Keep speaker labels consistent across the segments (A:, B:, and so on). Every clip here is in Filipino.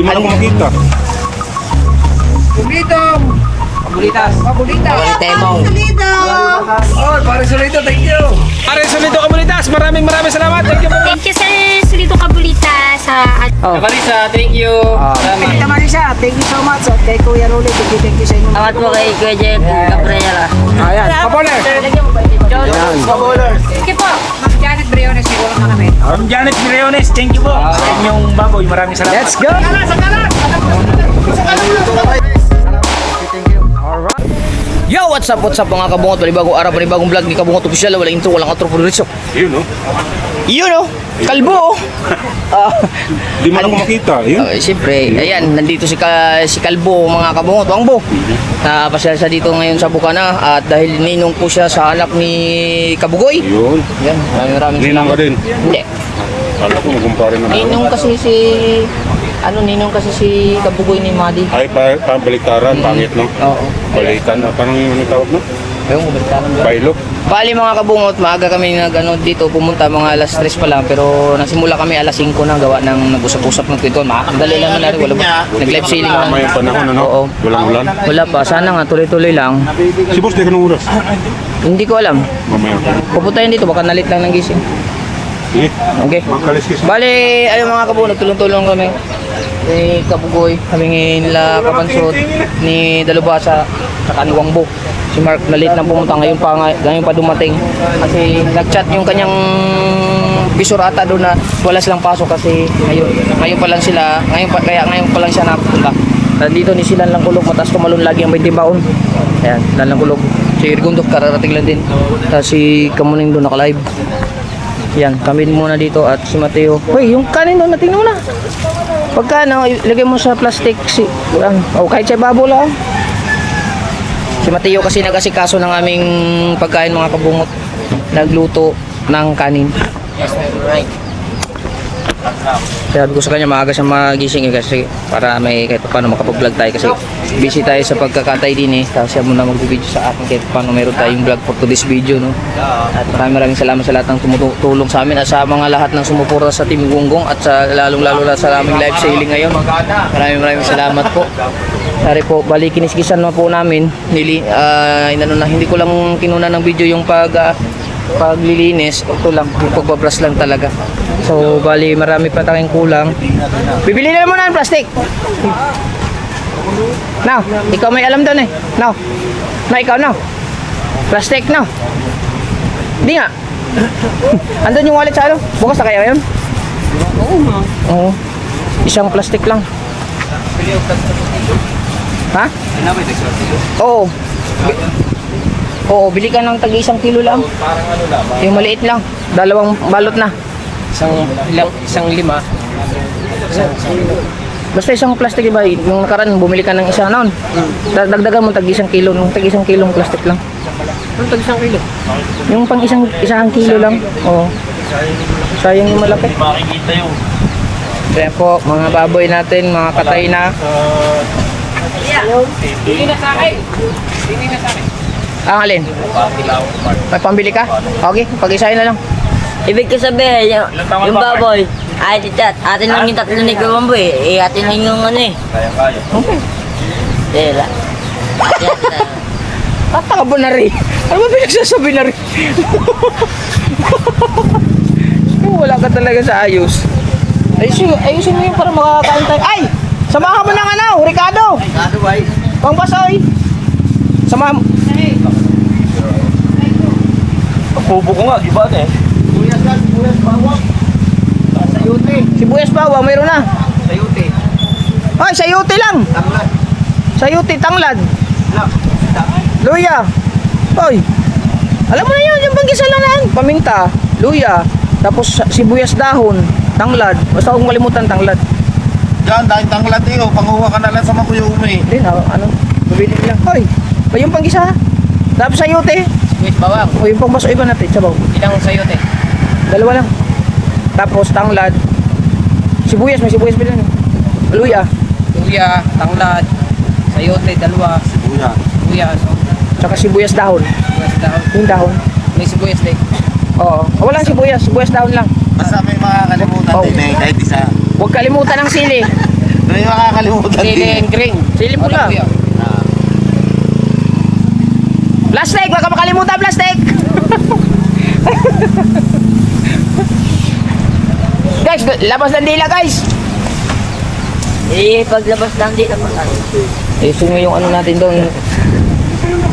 A: mo na makita.
B: Pulitong!
C: Pabulitas.
B: Pabulita!
C: Temong.
B: Oh, pare Solito, thank you!
A: Pare Solito Kabulitas, maraming salamat. Thank you.
D: Thank you sa Solito Kabulita sa
C: Marisa, thank you.
B: Tita Marisa, thank you so much. At kay Kuya Rolly, thank you sa inyo.
C: Salamat po kay Kuya Jeff Cabrera.
B: Ayan, Paboler!
A: Pabowlers.
B: Thank you po! Ma'am Janet Briones, siguro na kami.
A: Janet Mireones, thank you po. Sa inyong baboy, maraming salamat.
B: Let's go!
C: Yo, what's up mga kabungot? Panibagong araw, panibagong vlog ni Kabungot Official. Walang intro, walang outro, puro diretso.
A: Yun, no?
C: Yun oh, kalbo oh.
A: Di mo na makita. Yun.
C: Siyempre, ayan, nandito si Kalbo mga kabungot. Wangbo, napasyal siya dito ngayon sa Bukana. At dahil ninong po siya sa anak ni Kabugoy.
A: Yun.
C: Yan, maraming
A: Ninang ka din.
C: Hindi,
A: Kala ko magumpare na.
C: ninong kasi si Kabugoy ni Madi.
A: Ay, pabaliktaran, pangit, no?
C: Oo.
A: Balikan, parang yung tawag, no?
C: Ayun, kumbaliktaran ba?
A: Bailo.
C: Bali mga kabungot, maaga kami dito pumunta, mga alas 3 pa lang, pero nasimula kami alas 5 na gawa ng nag-usap-usap ng kwento. Makakandali lang na rin, wala ba? Nag-live sailing lang.
A: Tama yung panahon, ano?
C: Oo.
A: Walang ulan.
C: Wala pa, sana nga tuloy-tuloy lang.
A: Si Boss, di ka nung oras.
C: Hindi ko alam.
A: Mamaya pa.
C: Pupuntahin dito, baka nalit lang ng gising.
A: Sige.
C: Okay.
A: Magkaliskis.
C: Bali, ayun mga kabungot, tulong-tulong kami. Ni Kabugoy, kami nila Kapansot, ni Dalubasa, saka ni Wangbo. Si Mark nalit na pumunta ngayon pa dumating kasi nag-chat yung kanyang bisor ata doon na wala silang pasok kasi ngayon pa lang sila ngayon pa lang siya napunta. Dito ni Silan lang kulog, mataas tumalon lagi ang 20 baon. Ayan, Silan lang kulog. Si Irgundo kararating lang din. Tapos si Kamuning doon naka-live. Yan, kami muna dito at si Mateo. Hoy, yung kanin doon, natingnan mo na. Pagka ilagay mo sa plastic kahit sa babo lang. Si Mateo kasi nag-asikaso ng aming pagkain mga kabungot. Nagluto ng kanin. Yes, right. Sabi ko sa kanya maaga siya magising kasi para may kahit paano makapag-vlog tayo kasi busy tayo sa pagkakatay din tapos siya muna mag-video sa akin kahit paano meron tayong vlog for today's video At maraming salamat sa lahat ng tumutulong sa amin at sa mga lahat ng sumuporta sa Team Gonggong at sa lalong-lalo na sa aming live sailing ngayon. Maraming salamat po. Sorry po, bali kiniskisan na po namin. Hindi ko lang kinuna ng video yung paglilinis. Ito lang, yung pagbabrush lang talaga. So, bali marami pa tayong kulang. Bibili na muna ng plastic. Now, ikaw may alam doon eh. Now, ikaw no. Plastic no. Hindi nga. Andun yung wallet sa ano? Bukas na kaya yun? Oo. Isang plastic lang. Ha? Oo. Oo, bili ka ng tag-1 kilo lang. Yung maliit lang. 2 balot na. Isang lima. Basta isang plastic iba. Yung nakaraan, bumili ka ng isa noon. Dagdagan mo tag-1 kilo. Yung tag-1 kilong plastic lang. Ano tag-1 kilo? Yung pang isang kilo lang. Oo. Sayang yung malaki.
A: Makikita yung.
C: Kaya po, mga baboy natin, mga katay na.
B: Hindi na sa akin! Hindi na sa akin!
C: Ang alin? May pambili ka? Okay, pag-isahin na lang.
E: Ibig ko sabihin, yung baboy, ay titat, atin lang yung 3 ni Gawambo atin lang yung ano
A: Kaya.
C: Okay.
E: Dela.
C: Tataka ba na rin? Ano ba pinagsasabi na rin? Wala ka talaga sa ayos. Ayusin mo yun para makakain tayo. Ay! Samahan mo ng ano, Ricardo! Pangbasoy! Samahan mo.
A: Pupo ko nga, giba eh.
C: Sibuyas bawang, mayroon na.
B: Sayuti.
C: Ay, sayuti lang.
B: Tanglad.
C: Sayuti, tanglad. Luya. Hoy. Alam mo na yun, yung panggisa lang na. Paminta, luya. Tapos sibuyas dahon, tanglad. Basta kung malimutan, tanglad.
F: Diyan, dahil tanglad panguha ka na lang sa makuyo umi.
C: Hindi na, bibili lang. Hoy, yung panggisa. Tapos sayuti.
B: Wait, bawang.
C: O yung pangbaso iba natin, sabaw.
B: Ilang sayote?
C: 2 lang. Tapos tanglad. Sibuyas, may sibuyas pa din. Luya.
B: Luya, tanglad, sayote, 2.
F: Kuya.
B: Luya,
C: Tsaka sibuyas dahon.
B: sibuyas dahon.
C: Yung dahon.
B: May sibuyas din.
C: Oo. Walang sibuyas dahon lang.
F: Basta may mga kalimutan
C: Oh.
F: din kahit isa.
C: Huwag kalimutan ng sili.
F: May Ano yung makakalimutan
C: Sili
F: din?
C: and green. Sili pula. Plastic! Wag ka makalimutan, plastic! Guys, labas ng dila, guys!
E: Eh, paglabas lang din naman.
C: Ayusin mo yung ano natin doon.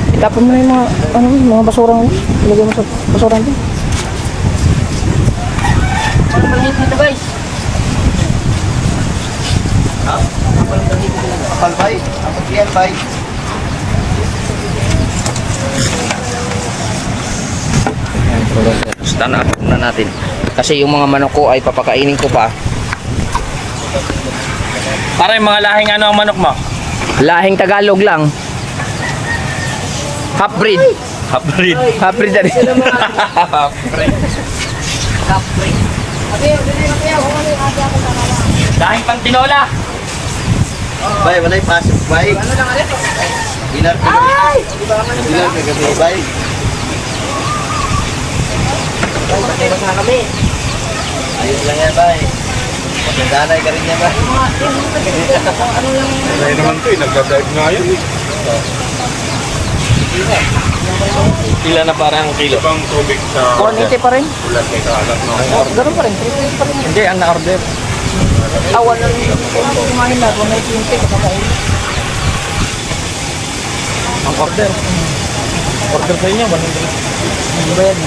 C: Itapon mo na yung mga basurang. Ilagay mo sa basurang doon.
E: Ano ba dito guys?
F: Apal bay? Apal yan bay?
C: Stand up na natin. Kasi yung mga manok ko ay papakainin ko pa.
A: Para yung mga lahing ano ang manok mo?
C: Lahing Tagalog lang. Half breed.
A: Hybrid.
C: Half breed na rin.
A: Lahing pang tinola.
F: Bay, walay pasok bay. Dinar ka gabi. Dinar ka gabi bay. Ayos lang yan bay. Magdanay ka rin yan bay.
G: Ay naman to eh, nagdadive nga yun eh.
A: Ilan na parang kilo?
G: Ibang tubig sa
C: 180 pa rin.
G: ulat may kalat na
C: Ganun pa rin. 320 pa rin.
A: Hindi, ang na-order.
C: Awan na rin. Kumain na. 180 kapakain.
A: Ang order. Order sa inyo, 100.
C: Ano ba yan?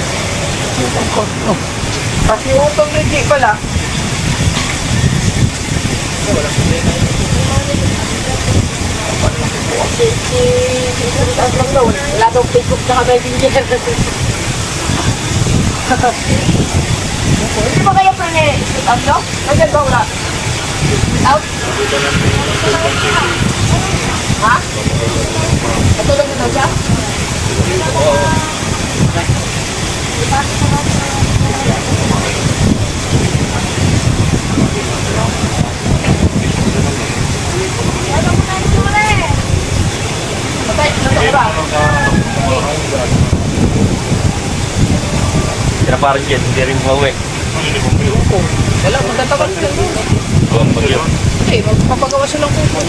C: Kasi utong hindi pala.
E: Wala daw Facebook na messenger. Hindi ba kayo pa ni out no? Nandiyan ba wala? Out? Ha? Natulog na daw siya?
A: Kira parang yan, hindi rin mawek.
C: Wala, magtatagal sila doon.
A: Buwang bagyo.
C: Hindi, magpapagawa silang kuko.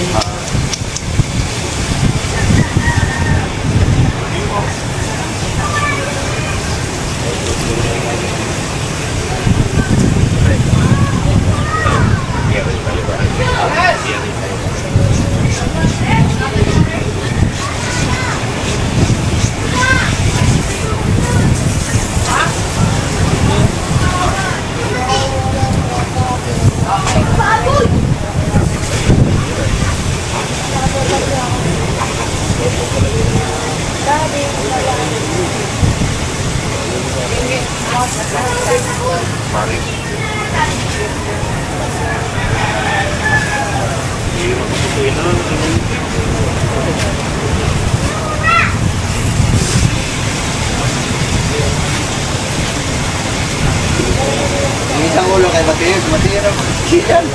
F: Yung isang ulo kay Mateo, Mateo na siyan.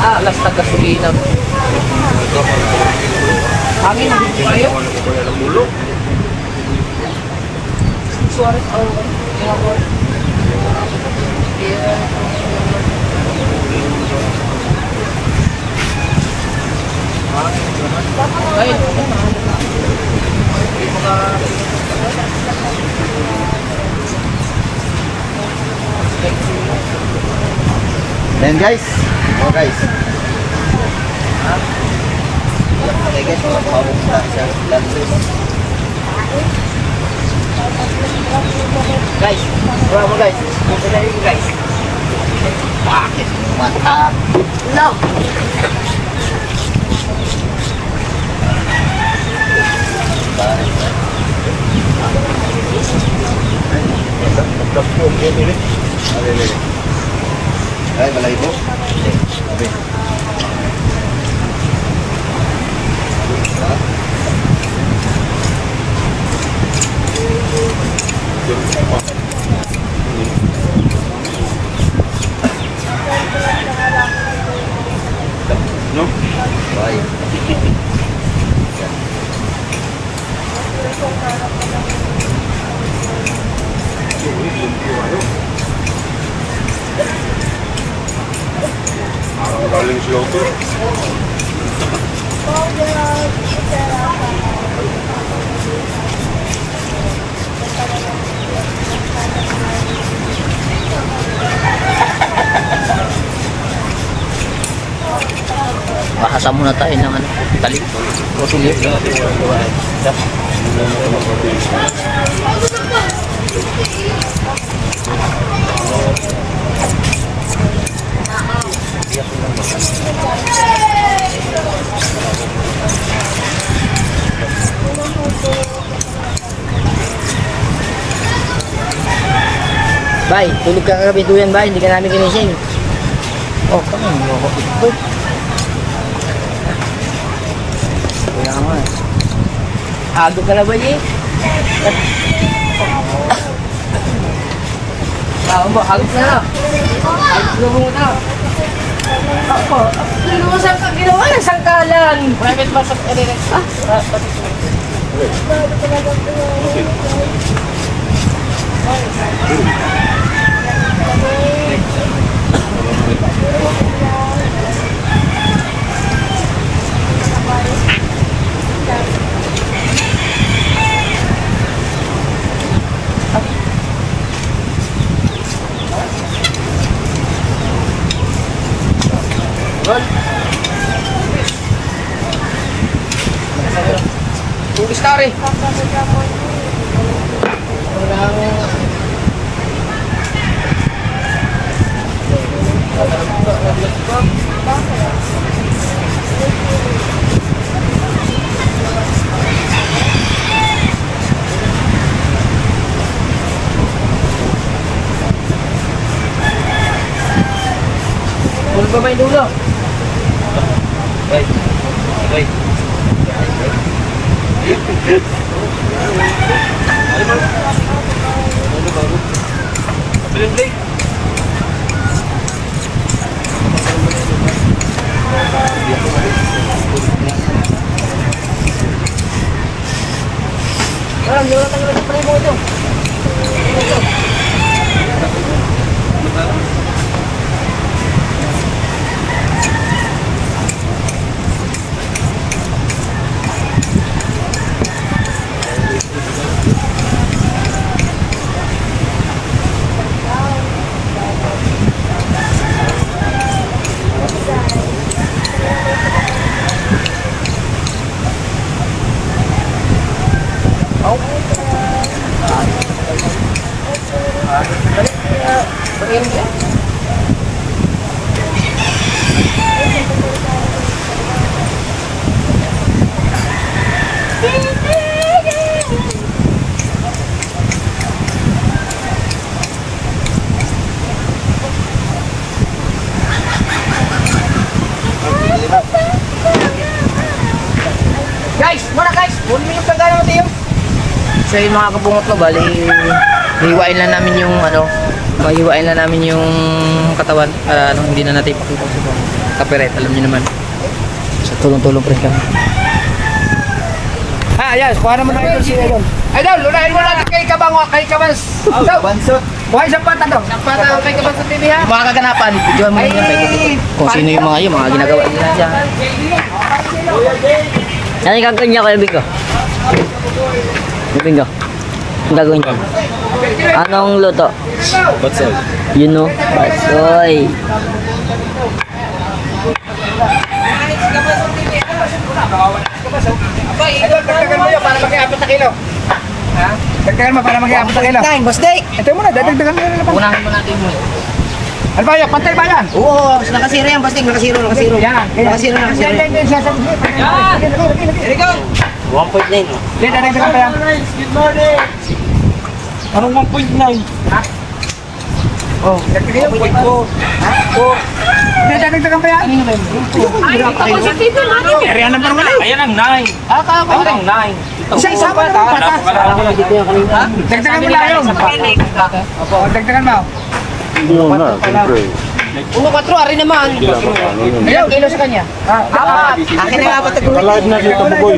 C: Alas taga-sulina. Hangin na dito kayo. Suarez,
F: Then guys, oh guys. Okay guys, mapapawag na sa lansos.
C: guys, bravo guys. Ito na rin guys.
F: Bakit? Mata.
C: No!
F: Ay, malay po. Okay.
G: Parang galing slow to.
C: Makasa muna tayo ng ano, talik. O sige. Bay, tulog ka kagabi duyan, bay. Hindi ka namin ginising. Oh, kami mo ako. Boy. Kaya nga. Hago ka na ba, Ji? Mo, hagos na na. Hagos na muna. Ako, ginawa ng sangkalan. Private bus of Eric. Tulis ka rin. Tulog pa ba yung dulo? Wait. Wait. Guys, muna guys, huli mo yung pagkana mo tayo. So yung mga kabungot mo, bali, hiwain lang namin yung ano, mahiwain lang namin yung katawan para ano, hindi na natin ipakita sa copyright, alam niyo naman. So tulong-tulong pa rin kami. Yes, kuha naman na ito si Idol. Idol, lunahin mo natin kay Kabango, kay Kabans.
F: Bansot.
C: Buhay sa pata daw. Sa pata kay Kabans sa TV ha. Yung mga kaganapan, videoan mo nyo kay kung sino yung mga ginagawa nila dyan.
E: Ano yung gagawin niya Kuya Bingo? Kuya Bingo, ang gagawin niya? Anong luto?
F: Bansot.
E: You know? Basoy.
C: Idol, dagdagan mo yun para mag-iapit na kilo. Ha? Dagdagan mo para mag-iapit na kilo.
B: Boss Day.
C: Ito muna, dagdagan mo yun. Unahin mo natin mo. Ano ba yan? Pantay ba yan?
B: Oo, nakasiro yan, Boss Day. Nakasiro.
C: Yan.
B: Nakasiro.
C: Yan, sasabi. Yan! Here we go!
F: 1.9.
C: Hindi, dagdagan pa yan.
F: Good morning. Anong 1.9?
C: Ha? Oh, dagdagan mo. Ha? Oh. Hindi, dagdagan pa yan.
D: Ay, ito ko sa TV natin.
C: Kaya naman wala.
G: Ayan ang 9. Ayan ang 9.
C: Isa-isa mo naman patas. Dagdagan mo lang yun. Opo, dagdagan mo.
G: Hindi mo na, siyempre.
C: 1-4, ari naman. Ilang kilo sa kanya?
B: Akin na nga ba tagulit?
G: Nakalive na si Kabugoy.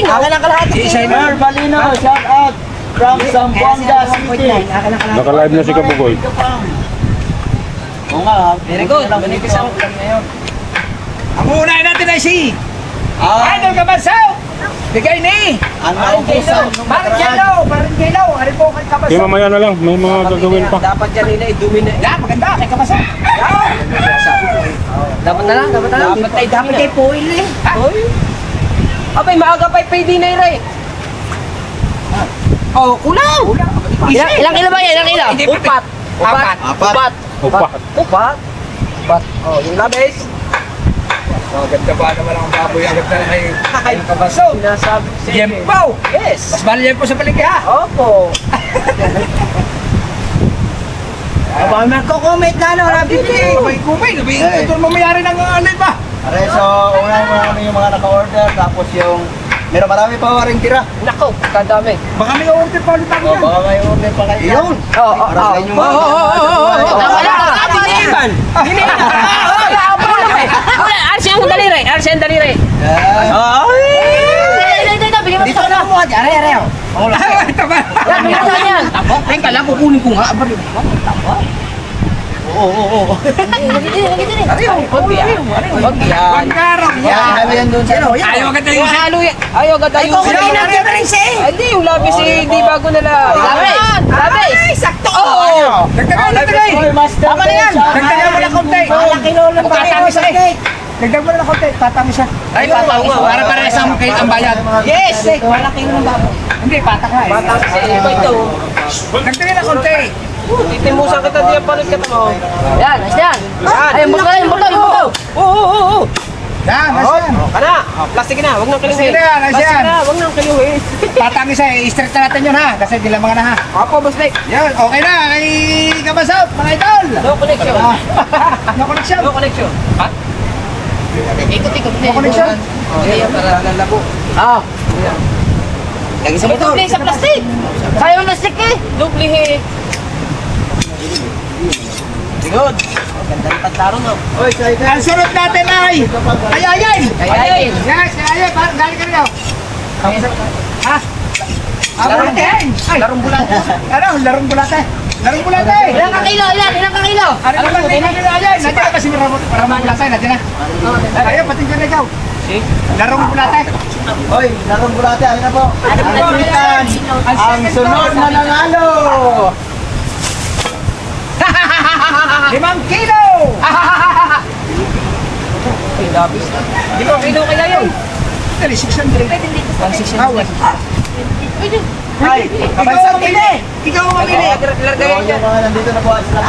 B: Akin ang kalahati.
F: Sir Balino, shout out from Zamboanga City.
G: Nakalive na si Kabugoy.
F: Oo nga.
B: Very good. Manipis ang ulam ngayon. Ang unahin natin ay si Idol Kabasaw. Bigay ni
F: Ano
B: Barangelo. Ari po kay
G: Kaya
B: Kabasaw.
G: mamaya na lang, may mga gagawin pa.
B: Dapat yan nila i-dumi na. Yan, maganda kay Kabasaw.
C: Dapat na lang.
B: Dapat kay Poil eh.
C: Abay, maaga pa pwede na yun.
B: Oh, ulaw.
C: Ilang kilo ba yan? Ilang kilo? Upat.
F: Apat.
G: Upa.
B: Oh, yung labis. Oh, ganda ba naman ang baboy ang ganda na kay Kabasaw.
C: Sinasabi sa
B: Yempo. Yes. Mas mahal yempo sa palengke ha.
C: Opo.
B: Aba, magko-comment na ano, nabibili. Kumay. Ito mamayari ng alay ba?
F: Are, so unahin mo namin yung mga naka-order, tapos yung marami pa rin tira.
C: Nako, kadami.
B: Baka may order pa ulit ako
F: O,
B: yan.
F: baka may order pa kayo. Yun!
C: Oo.
F: Para sa inyong mga
C: Tama yan. Arsiyan ang daliri.
B: Dito na mo, are.
C: Yan, bigyan mo yan.
B: Teka lang, kukunin ko nga. Oo.
C: Huwag yan.
B: Pagkarang
F: Yan, ano yan doon sa
B: Ayaw agad na yung
C: Halo yan. Ayaw ganda
B: Ay,
C: yung
B: kukunin natin na rin siya.
C: Hindi, yung labis eh, di bago nila. Labis.
B: Sakto!
C: Oo.
B: Dagdagan na rin.
C: Tama na yan.
B: Dagdagan mo na konti. Tatamis siya. Dagdagan mo na konti. Tatamis siya.
C: Ay, pataw nga.
B: Para parehas ang kayo ang bayad. Yes! Malaki yung babo. Hindi, patak na eh.
C: Patang kasi iba ito.
B: Dagdagan na konti.
C: Titimusan kita diyan palit ka mo. Yan, yan. Ay, buto. Oo.
B: Yan, nasyan.
C: Kana, plastic na, wag nang
B: Sige
C: kiluhin.
B: na, nasyan.
C: Wag nang kiluhin.
B: Tatamis siya. I-straight na natin yun ha. Kasi dilamangan na ha.
C: Apo, boss Nick.
B: Yan, okay na. Kay Kabasaw, mga idol.
C: No connection.
B: No connection.
C: No connection. Ha? Ikot-ikot.
B: No connection.
C: Okay, para lalabo. Ah.
B: Lagi sa motor.
C: Duble sa plastic. Sayo na stick eh. Duble.
B: Good.
C: Ganda ng pantaro no.
F: Oy, say
B: Ang sunod natin ay Ayayay!
C: Ayayay.
B: Yes, ayayay! Galing ka rin ako. Ha?
C: Larong
B: bulate! Ay!
C: Larong bulate.
B: Ano? Larong bulate! Larong bulate!
C: Ilang ka kilo? Ilang ka kilo?
B: Ano ba? Tingnan nyo na ayay! Nandiyan kasi maramang bulate. Nandiyan na. Ayaw, patinggan na ikaw. Larong bulate.
F: Oy, larong bulate, ano na po? Antikan, ang sunod na nanalo!
B: 5 kilo!
C: Ay, labis. Kilo kaya yun.
B: Dali, 600.
C: Ang 600.
B: Ay, ikaw ang mamili! Ikaw ang mamili!
C: Largayan
F: Yung
C: dyan.
F: mga nandito na po at sila.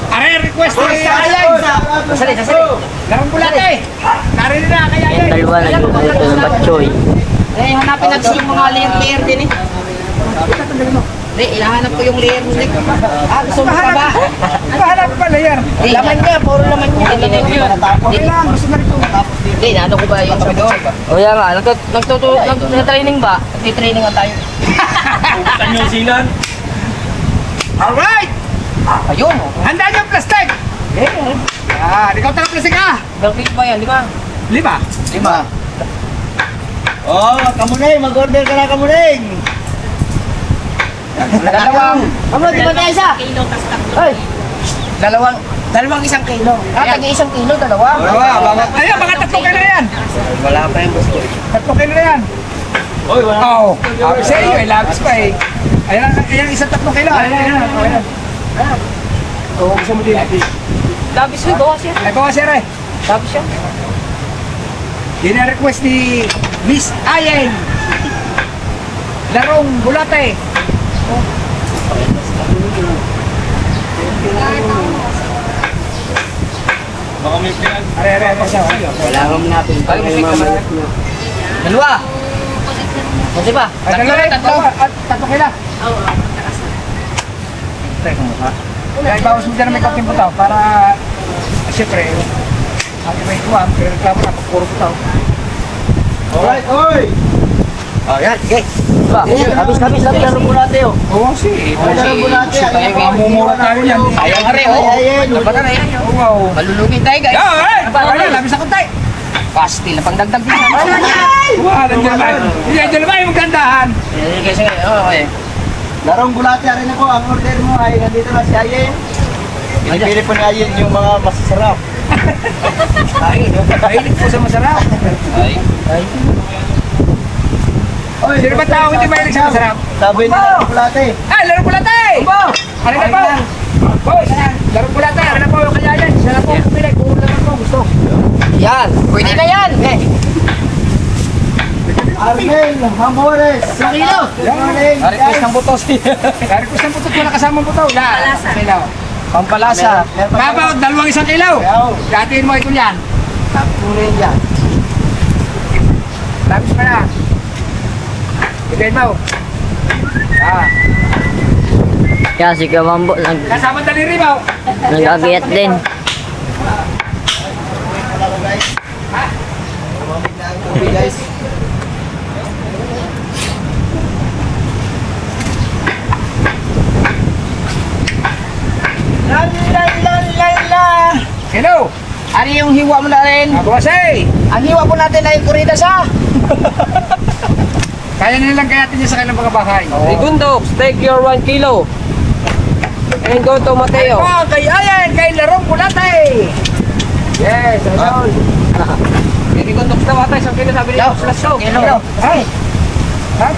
B: Are, request ni Ayay!
C: Sasali.
B: Larong bulate! Narinig na kay Ayay!
E: Dalawa na yung ito ng batchoy.
C: Eh, hanapin natin yung mga layer din eh. Hindi, ilahanap ko yung layer mo. Gusto mo pa ba?
B: Mahanap pa layer!
C: Laman niya, puro laman niya.
B: Okay lang, gusto na rin ito.
C: Hindi, naano ko ba yung sabi doon? O yan nga, nagtutraining ba? Nagtitraining nga tayo.
A: Bukan yung silan.
B: Alright!
C: Ayun, o.
B: Handa niyo ang plastic! Ikaw talang plastic ha!
C: Galpit ba yan, di ba?
B: 5.
F: 5. Oh, Kamuning, mag-order ka na Kamuning!
C: Dalawang. Di ba tayo isa? Ay,
B: Dalawang 1 kilo.
C: tagi 1 kilo, dalawa.
B: Ayan, mga 3 kilo na yan!
F: Wala pa yung gusto.
B: 3 kilo na yan!
F: Oy, wala.
B: Oo. Sa iyo, labis pa eh. Ayan, isang 3 kilo. Ayan. Oo, gusto mo din.
C: Labis ko, bawas yan.
B: Ay, bawa sir eh.
C: Labis yan.
B: Yun ang request ni Miss Ayeng. Larong bulate.
G: Baka may pinag...
B: Are, siya.
F: Wala kang natin.
C: Dalawa. Kasi ba?
B: Ay, dalawa rin. At 3 kilo. Teka mo ha. Ay, bawas mo dyan na may kaunting butaw para siyempre, ang may kuwam, pero reklamo na pag puro butaw.
F: Alright, oy! Oh, yan, sige.
C: Ba?
F: Habis-habis lang laro po natin, oh.
B: Oo, si.
F: Laro po natin.
B: Tayo mamumura tayo yan.
C: Sayang nga rin, oh.
F: Ayan,
C: Ano ba na rin?
B: Wow.
C: Malulungin tayo, guys.
B: Ay, labis ako tayo.
C: Pastil na pangdagdag din.
B: Wow, nandiyan ba? Nandiyan ba yung magkandahan?
C: Kasi, okay.
F: larong bulate rin ako. Ang order mo ay nandito na si Ayen. Pinipili po ni Ayen yung mga masasarap.
B: Mahilig po sa masarap.
F: Oy,
B: Sino ba tao hindi mahilig sa masarap?
F: sabi ni larong bulate.
B: Ah, laro pula tayo! Ano na po? Boys, laro pula tayo. Ano na po yung kaya yan? Siya na po pumili kung naman po gusto.
C: Yan, pwede na yan.
F: Arnel Hamores. Sa kilo.
C: Request ng butos.
B: Kaya ko siyang putot, wala kasamang puto. Palasa. Kilaw.
C: Pampalasa.
B: Babaw, 2 isang kilaw. Datiin mo ito yan.
F: Tapunin yan.
B: Labis pa na. Bigay mo. Ah.
E: Kaya si Kamambo,
B: Kasama daliri mo.
E: nag-agiyat din.
F: Okay, guys.
B: Hello.
C: Ano yung hiwa mo na rin?
B: Abosay.
C: Ang hiwa po natin ay kuridas ha.
B: Kaya nilang kayatin niya sa kanilang mga bahay.
C: Segundo, take your 1 kilo. And go to Mateo.
B: Oh, kay Ayan, kay Larong Bulate. Yes, ayun.
C: Segundo, daw ata isang kilo sabi niya. Plus to.
B: Ay. Ha?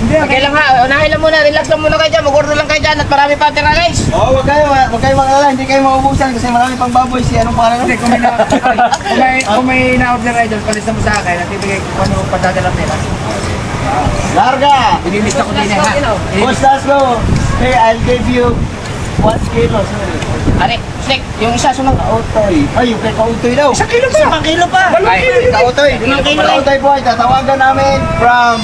B: Hindi,
C: Okay lang ha, unahin lang muna, relax lang muna kayo dyan, mag-order lang kayo dyan at marami pa tira guys.
F: Oh, wag kayo mag-alala, hindi kayo maubusan kasi marami pang baboy si anong pangalan
B: Hindi, kung may na-order idol, palista mo sa akin at ibigay ko ano padadala nila.
F: Larga!
B: Inilista ko din eh, ha?
F: Boss Laszlo, hey, I'll give you 1 kilo, sorry.
C: Ari, Snake, yung isa sunod.
F: Kautoy. Ay, yung kay Kautoy daw.
B: 1 kilo pa.
F: 1 kilo pa.
B: Ay,
F: Kautoy. Kautoy po ay tatawagan namin from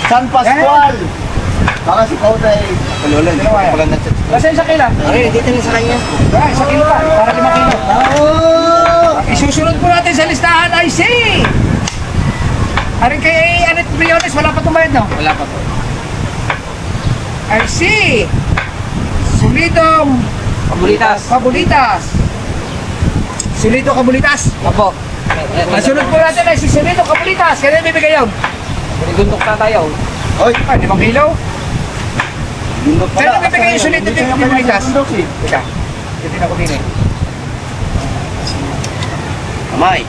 F: San Pascual. Baka si Kautoy. Palulan.
B: Kasi 1 kilo.
F: Ay, dito na sa kanya.
B: Ay, 1 kilo pa. Para 5 kilo.
F: Oh!
B: Isusunod po natin sa listahan ay si... Aring kay Anet Briones, wala pa tumayad, no?
C: Wala pa po.
B: Ay si... Sulidong
C: Pabulitas.
B: Kabulitas. Sulido Kabulitas.
C: Opo.
B: Ang sunod po natin ay si Sulido Kabulitas. Kaya bibigay yun?
C: Sigundok na tayo.
F: Oy,
B: Ay, 5 kilo.
F: bundok pala.
B: Saan nagbibigay yung sulit ng Kabulitas?
F: Bundok eh.
B: Teka, titin ako din eh.
F: Kamay.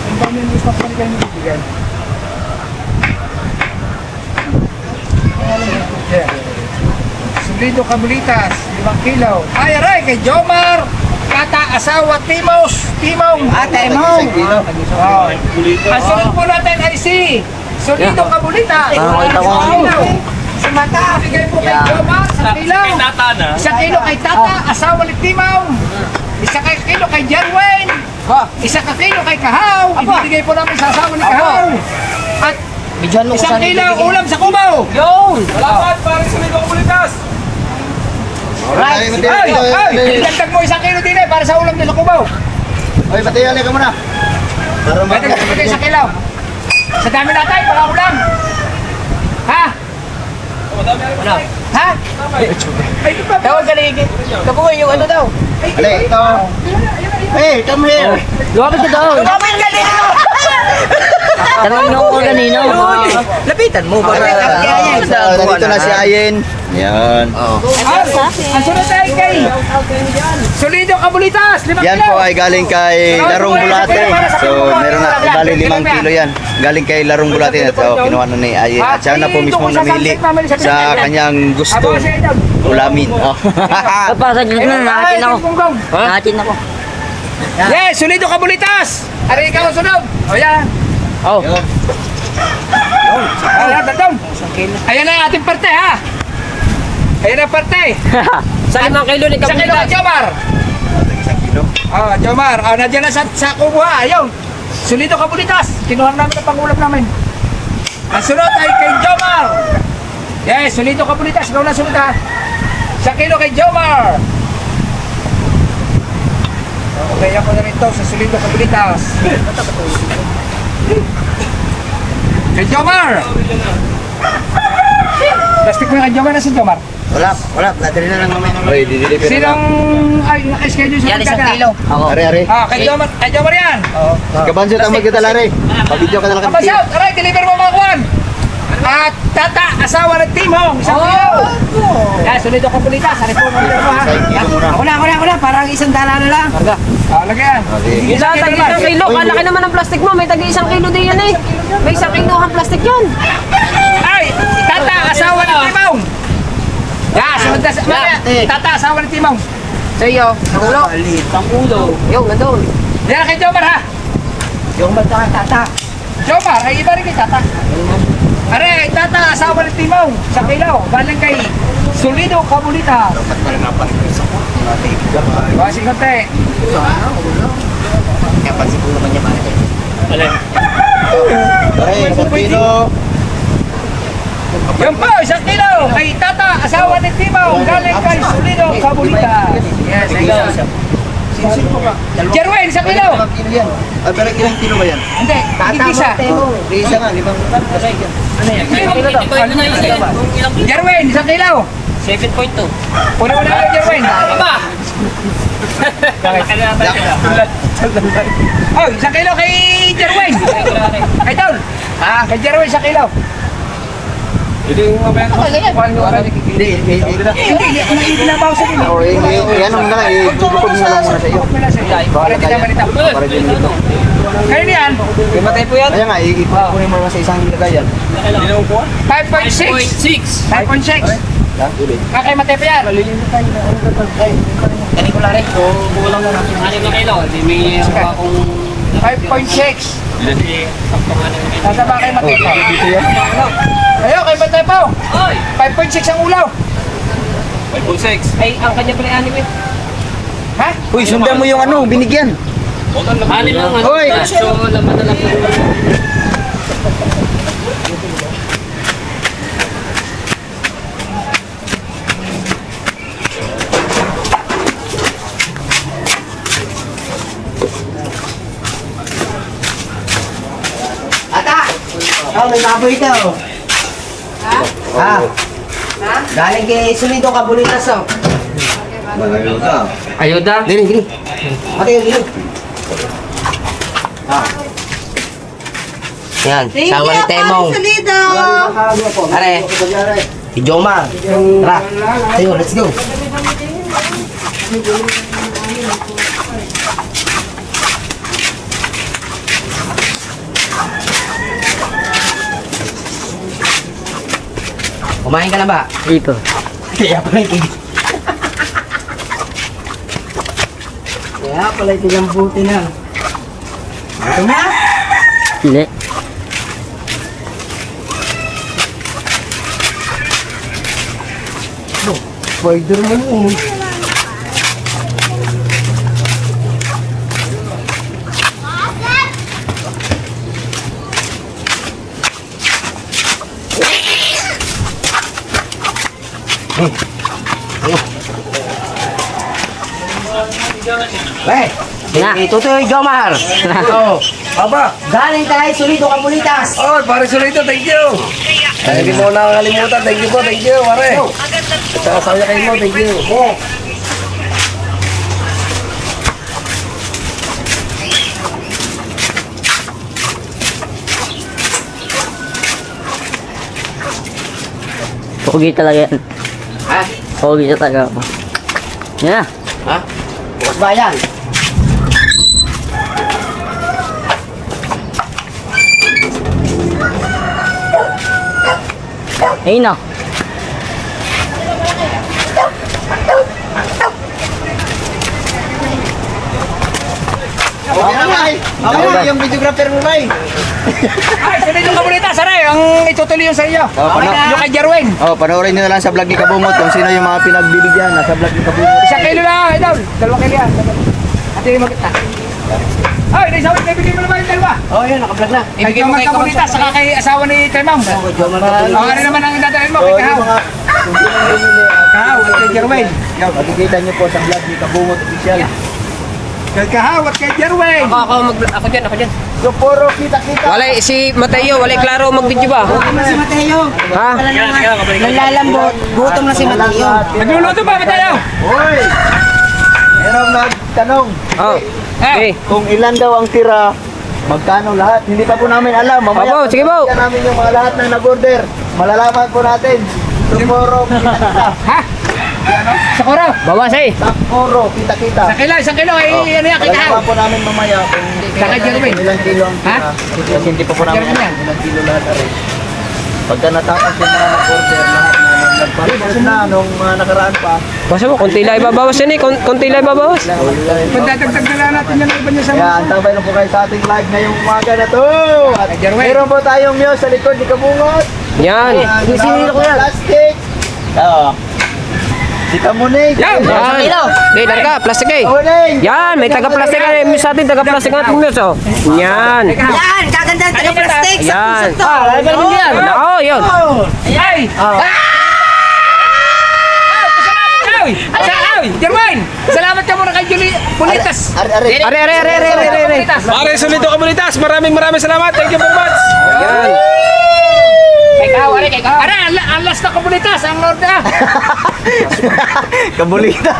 B: Ang dami yung gusto ko kayo bibigay. Sulido Kabulitas, 5 kilo. Ay, aray, kay Jomar, Kata, asawa, Timos, Timong.
F: Isang kilo.
B: Oh. Ang sunod po natin ay si Sulido Kabulitas.
E: Nakakita ko nga.
B: Si Mata, bigay po kay Jomar, 1 kilo. 1 kilo kay Tata, asawa ni Timong. 1 kilo kay Jerwin. 1 kilo kay Kahaw. Ibibigay po namin sa asawa ni Kahaw. At
C: Bidyan mo
B: 1 kilo ulam sa Kubaw.
C: Yun!
B: Salamat para sa Sulido Kabulitas.
F: Alright.
B: Ay, dagdag mo 1 kilo din eh para sa ulam din sa Kubaw.
F: Oy, batayan ka muna. Para
B: Pwede ko bigay 1 kilo. Sa dami natin, para ulam. Ha?
C: Ano?
B: Ha? Ay, di ba?
C: Tawag ka na Kapugoy yung ano daw.
F: Ali, ito. Hey, come here.
E: Lumapit ka daw.
C: Lumapit ka dito!
E: Tanong niyo ako kanina.
C: Lapitan mo ba?
F: Nandito na si Ayen. Yan.
B: Ang sunod ay kay Sulido Kabulitas, 5 kilo.
F: Yan po ay galing kay Larong Bulate. So, meron na, bali 5 kilo yan. Galing kay Larong Bulate. So, kinuha na ni Ayen. At siya na po mismo namili sa kanyang gusto ulamin. Oh.
E: Papasag na natin ako. Natin ako.
B: Yes, Sulido Kabulitas. Ari ikaw ang sunod. O yan.
E: Oh.
B: Ayan, tatong. Ayan na ang ating parte ha. Ayan ang parte.
C: Sa 5 kilo ni
B: 1 kilo kay
C: Kapulitas.
B: Jomar. Ah, Jomar. Ah, nandiyan na sa kubuha. Ayun. Sulido Kabulitas. Kinuha namin ang pangulam namin. Ang sunod ay kay Jomar. Yes, Sulido Kabulitas. Ikaw na sunod ha. 1 kilo kay Jomar. Okay, ako na rin to sa Sulido Kabulitas. Kay Jomar! Plastic mo yung kay Jomar na si Jomar.
F: Wala, nadali na lang mamaya. Oy, dideliver na.
B: Sinong ay naka-schedule sa
C: Yan, isang
B: pagkaka?
C: kilo. Ako.
F: Are.
B: Kay Jomar yan!
F: Kabansot ang magkatala re. Pabidyo ka na lang kami.
B: Kabasaw, aray, deliver mo mga kuwan! At Tata, asawa ng Timong, isang kilo! Yan, sunod ako pulita, sa report mo ha.
C: Ako na, parang isang dala na lang.
B: Lagyan.
D: Isa, tagi-isang kilo. Kalaki naman ang plastic mo. May tagi-isang kilo din yan eh. May isang kilohan plastic yan.
B: Ay, Tata, asawa ng Timong! Yan, sunod na Tata, asawa ng Timong.
C: Sa iyo, ang ulo.
A: Ang ulo.
C: Yung, nandun.
B: Yan kay Jomar ha.
C: Yung banta ka, tata.
B: Jomar, ay iba rin kay Tata. Are, Tata, asawa ng Timong, sa kilo, galing kay Solido Kabulita. Basi konti.
C: Kaya pansin ko naman niya bakit.
F: Are, isang kilo.
B: Yan po, isang kilo, kay Tata, asawa ng Timong, galing kay Solido Kabulita. Yes, ikaw. Jerwin, isang kilo.
F: Limang kilo yan. Pero ilang kilo ba yan?
B: Hindi, isa.
F: Isa nga, 5 plastic yan.
B: Jerwin, isang kilo.
A: 7.2.
B: Puna mo na lang, Jerwin. Oh, isang kilo kay Jerwin. Kay Tol. Kay Jerwin, isang kilo.
F: Hindi,
B: Pinabaw sa kilo.
F: yan ang na, ilukod na lang muna sa iyo.
B: Para di naman ito.
F: Para din dito.
B: Kayo niyan,
C: Matay po yan.
F: Kaya nga, ipupunin mo naman sa isang lagayan.
B: 5.6. 5.6. Kay Matepe yan.
C: Kani ko lang rin.
A: Kulang na natin. 6 na kilo. Hindi may suka kung
B: 5.6. Sasaba kay Matepe. Ayaw, kay Matepe. 5.6 ang ulaw.
A: 5.6.
C: Ay, ang kanya pala anime.
B: Ha?
F: Uy, sundan mo yung ano, binigyan.
A: Anim lang ano.
F: Hoy!
A: So, laman na lang.
C: May baboy ito. Ha? Galing kay Solido Kabulitas oh. Ayuda? Dili, dili. Pati yung dili. Yan, sawa ni Temong. Are, si Jomar. Tara, tayo, let's go. Kumain ka na ba?
E: Dito.
C: Kaya pala ito. Kaya pala ito yung buti na. Ito na?
E: Hindi.
C: Spider mo yun.
E: Na.
C: Tutoy Jomar. Oo. Aba, galing tayo Solido Kabulitas.
B: Oh, pare Solito, thank you. Hindi mo na nakalimutan. Thank you po, thank you, pare. At saka sabi kayo mo, thank you.
E: Pogi talaga yan.
C: Ha?
E: Pogi talaga ako. Yan na.
C: Ha? Bukas ba yan?
E: Ayun na.
F: Okay na, Ray. Okay na, yung videographer mo, Ray.
B: Ay, Solito Kabulita, saray. Ang itutuloy yung sa iyo. Yung kay Jerwin.
F: Panoorin nyo na lang sa vlog ni Kabumot kung sino yung mga pinagbibigyan. Nasa vlog ni Kabumot.
B: Isang kilo na, idol. 2 kilo yan. Ate, magkita. Ay, naisawin, naibigay mo naman yung dalawa.
C: Oh, yun, nakablog na.
B: Kay Jomar Kabulita, saka kay asawa ni Temam.
C: Jomar
B: Ano naman ang dadalhin mo kay Kahaw? Kahaw, at kay Jerwin.
F: Makikita nyo po sa vlog ni Kabumot Official.
B: Kay Kahaw at kay Jerwin.
D: Ako dyan.
F: Yung puro kita-kita.
D: Walay si Mateo, walay klaro mag-video ba?
H: Si Mateo.
D: Ha?
H: Nalalambot. Gutom na si Mateo.
B: Nagluluto ba, Mateo?
F: Hoy! Merong nagtanong
D: Oh. Okay.
F: kung ilan daw ang tira, magkano lahat. Hindi pa po namin alam. Mamaya,
D: Opo, sige po.
F: pagkakita namin yung mga lahat na nag-order. Malalaman po natin. Yung puro kita-kita.
B: Ha? Sa kuro.
D: Bawas eh.
F: Puro kita-kita.
B: Isang kilo, ano yan, kay Kahaw.
F: Malalaman po namin mamaya kung
B: Saka Jerwin.
F: ilang kilo ang tira. Kasi hindi pa po namin
B: Jerwin yan.
F: alam ilang kilo lahat na rin. Pagka natapos yung mga nag-order, lahat na nagpa-report na nung mga nakaraan pa.
D: Basta mo, konti lang ibabawas yan eh. Konti lang ibabawas.
B: Pandadagdag na lang natin yung iba niya sa
F: Kaya antabay na po kayo sa ating live ngayong umaga na to. At
B: Jerwin.
F: meron po tayong news sa likod ni Kabungot.
D: Yan.
F: Sinilo ko yan. Plastic. Oo. Si Kamuning.
B: Yan.
D: Yan. Okay, larga. Plastic eh.
F: Kamuning.
D: Yan, may taga-plastic ka eh. Sa atin, taga-plastic nga itong news oh. Yan.
H: Yan, kaganda taga plastic.
D: Yan.
H: Yan.
D: Oo, yun.
B: Ay! Ay! Jerwin! Salamat ka muna kay Julie Bonitas.
F: Ari.
D: Are.
G: Pare, Solido Komunitas, maraming salamat. Thank you very much.
D: Yan.
B: Kay Kahaw, kay Kahaw. Ang last na komunitas, ang Lord na.
F: Kabulita.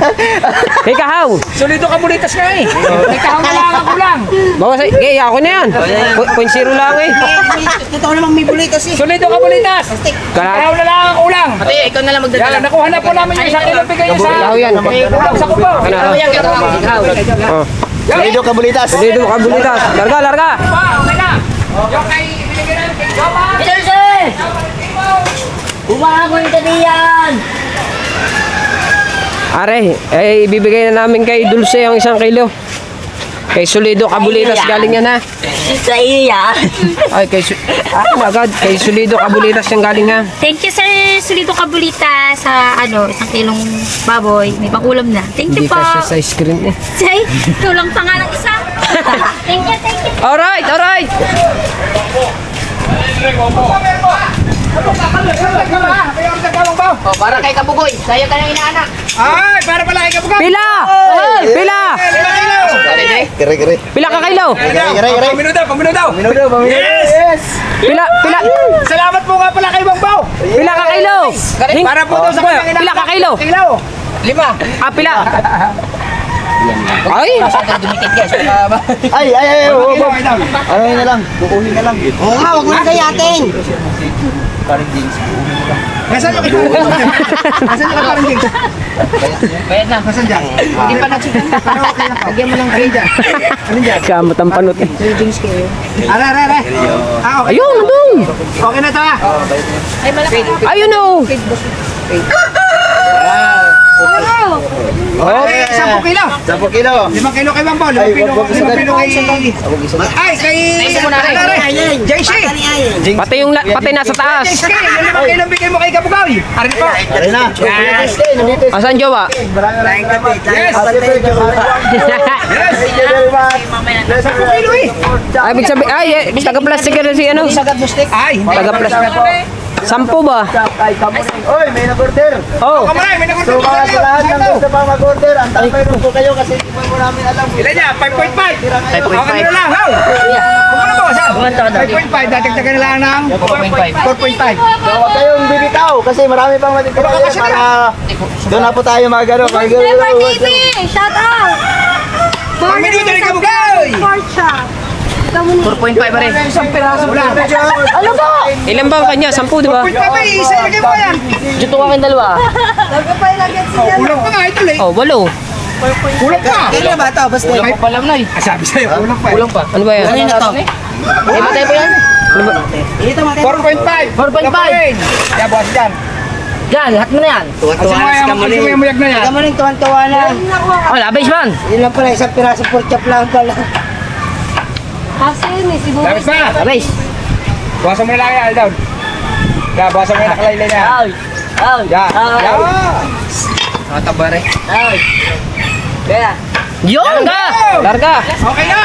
D: Hey, Kahaw.
B: Solido komunitas nga eh. Kay Kahaw na lang ang kulang.
D: Bawas eh. Okay, ako na yan. 0.0 lang eh.
H: Totoo namang may bulitas eh.
B: Solido komunitas. Kahaw na lang ang kulang.
C: Pati, ikaw na lang magdadala.
B: Yan, nakuha na po namin yung isang kilo bigay niya sa
D: Kahaw yan.
B: kulang sa kubo.
D: Oh.
F: Solido Kabulitas.
D: Dito ka bulitas. Larga.
B: Okay na. Yung kay binigyan namin kay Joma.
E: Sir! Bumaha ko yung tadiyan!
D: Are, eh, ibibigay na namin kay Dulce ang 1 kilo. Kay Solido Kabulitas galing yan ha.
E: Sa iyo yan.
D: Ay, agad. Kay Solido Kabulitas yung galing ha.
I: Thank you, Sir Solito Kabulita sa 1 kilong baboy. May pakulam na. Thank you
D: Hindi
I: po.
D: kasi sa screen eh.
I: Say, kulang pa nga ng isa. Thank you.
D: Alright.
C: Oh, para kay Kabugoy. Sa'yo ka nang inaanak.
B: Ay, para pala kay Kabugaw.
D: Pila!
B: 5 kilo.
F: Kere.
D: Pila ka kilo?
F: Kere.
B: Paminudaw.
F: Minudo. Yes.
D: Pila.
B: Salamat po nga pala kay Bangbaw.
D: Pila ka kilo?
B: Para po daw sa kanyang
D: Pila ka kilo?
B: Kilo.
C: 5.
D: Pila. Ay!
C: Dumikit guys.
F: Ay.
B: Kilo, ay daw.
F: Ano na lang? Bukuhin na lang.
H: Oo nga, wag mo na kayatin.
B: Nasaan yung kilo? Nasaan yung parang James?
C: Bayad na.
B: Nasaan dyan?
C: Hindi pa nachikan.
B: Lagyan mo ng kayo dyan. Alin dyan?
D: Kamot ang panot eh.
B: Are. Ah, okay.
D: Ayun, nandun!
B: Okay na to ah.
D: Ayun oh!
B: Okay, 10 kilo.
F: 10 kilo.
B: 5 kilo kay Bangbaw. 5 kilo kay... Ay, kay... JC.
D: Pati nasa taas.
B: JC, yung 5 kilo bigay mo kay Kabugaw. Arin po.
F: Ari na.
B: Yes.
D: Asan jowa?
B: Yes.
F: Thank you very much.
B: 10 kilo eh.
D: Ay, ibig sabihin, taga-plastic ka na si ano?
B: Ay, hindi.
D: Taga-plastic. 10 ba?
F: Kay Kamuning. Oy, may nag-order.
D: Oh,
B: Kamalay, may
F: So
B: nakunto
F: mga
B: tayo.
F: sa lahat ng gusto pa mag-order, antay po kayo kasi hindi pa po namin alam.
B: Ilan niya? 5.5.
F: Tira ngayon.
B: Okay na lang, how? Huwag na ba, saan? 5.5, dagdagan na lang ng 4.5.
F: So huwag kayong bibitaw kasi marami pang matitira
B: Baka
F: yan
B: kasi
F: para doon na po tayo mag-ano.
I: Never TV! Shout out!
B: Ang minuto ni Kabugaw.
I: Pork chop.
C: 4.5 pa rin.
B: Isang piraso lang.
C: Ano ba?
D: ilan ba ang kanya? 10, di ba?
B: 4.5 ay isa lagay mo yan.
C: Dito ka kayong dalawa.
B: Kulang pa nga ito, eh.
D: Oh, 8.
B: Kulang pa.
H: Kailan ba ito? Basta.
C: Kulang pa pala na eh.
B: Ah, sabi sa'yo, kulang pa.
C: Kulang pa.
D: Ano ba yan?
H: Kanina to.
C: Eh, matay pa yan?
H: Ito mati.
B: 4.5.
C: 4.5.
B: Kaya bukas dyan.
C: Yan, lahat mo na yan.
B: Kasi mo yung muyag na yan.
H: Kamuning tuwan-tuwa na.
C: Oh, labis man.
H: Yun lang pala, isang piraso pork chop lang pala.
I: Kasi yun eh, si Buboy.
B: Labis pa.
C: Labis.
B: Buwasan mo na lang yan, Aldown. Kaya buwasan mo yung nakalaylay na yan.
E: Ay!
B: Yan. Yan.
C: Mga tabare.
E: Ay! Kaya,
C: Yun!
D: Larga!
B: Okay na.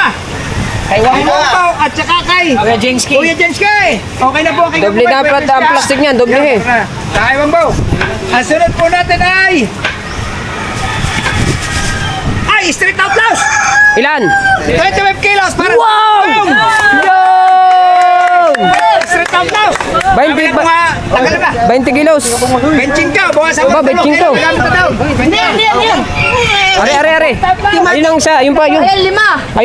B: Kay Wangbaw at saka kay
C: Kuya Jenski.
B: Kuya Jenski. Okay na po kay
D: Doble na ang plastic niyan, doble eh.
B: Kay Wangbaw. Ang sunod po natin ay... Ay, Street Outlaws!
C: Ilan?
B: 25 kilos para
C: Wow!
B: Boom!
C: Yo!
B: Straight out now.
C: 20
B: Mga tagal na.
C: 20 kilos.
B: Benching ka, bawas ang
C: Ba, benching to.
B: Hindi.
C: Are. Ayun ang isa, ayun pa, ayun. Ayun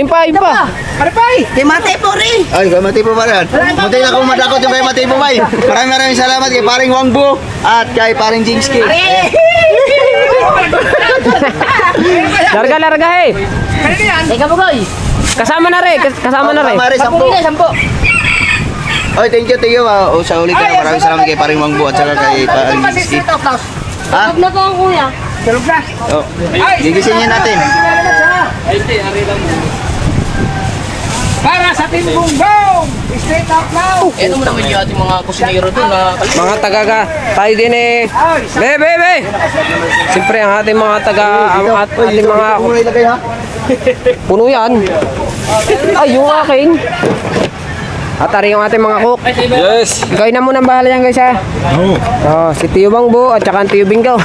C: pa.
B: Ano pa eh?
H: Timate po rin.
F: Ay, kay Matipo pa rin. Munti na akong madakot yung kay Matipo Bay. Maraming salamat kay paring Wangbo at kay paring Jingski.
C: Larga he.
B: Kanina yan.
E: Teka po, boy.
C: Kasama na re.
F: Mare, 10. Oy, thank you. Sa ulit na maraming salamat kay paring Wangbo at saka kay paring Jingski.
B: Straight out now.
F: Ha?
E: Na po ang kuya.
B: Tulog na.
F: Oh, gigisingin natin.
B: Para sa Team Bunggong. Straight out now.
C: Ano mo naman yung ating mga kusinero doon na mga taga tayo din eh. Be. Siyempre ang ating mga ating mga puno yan. Ay, yung akin. At ari yung ating mga cook.
G: Yes.
C: Ikaw na muna ang bahala yan guys ha. Oh, si Tio Bangbo at saka ang Tio Bingaw.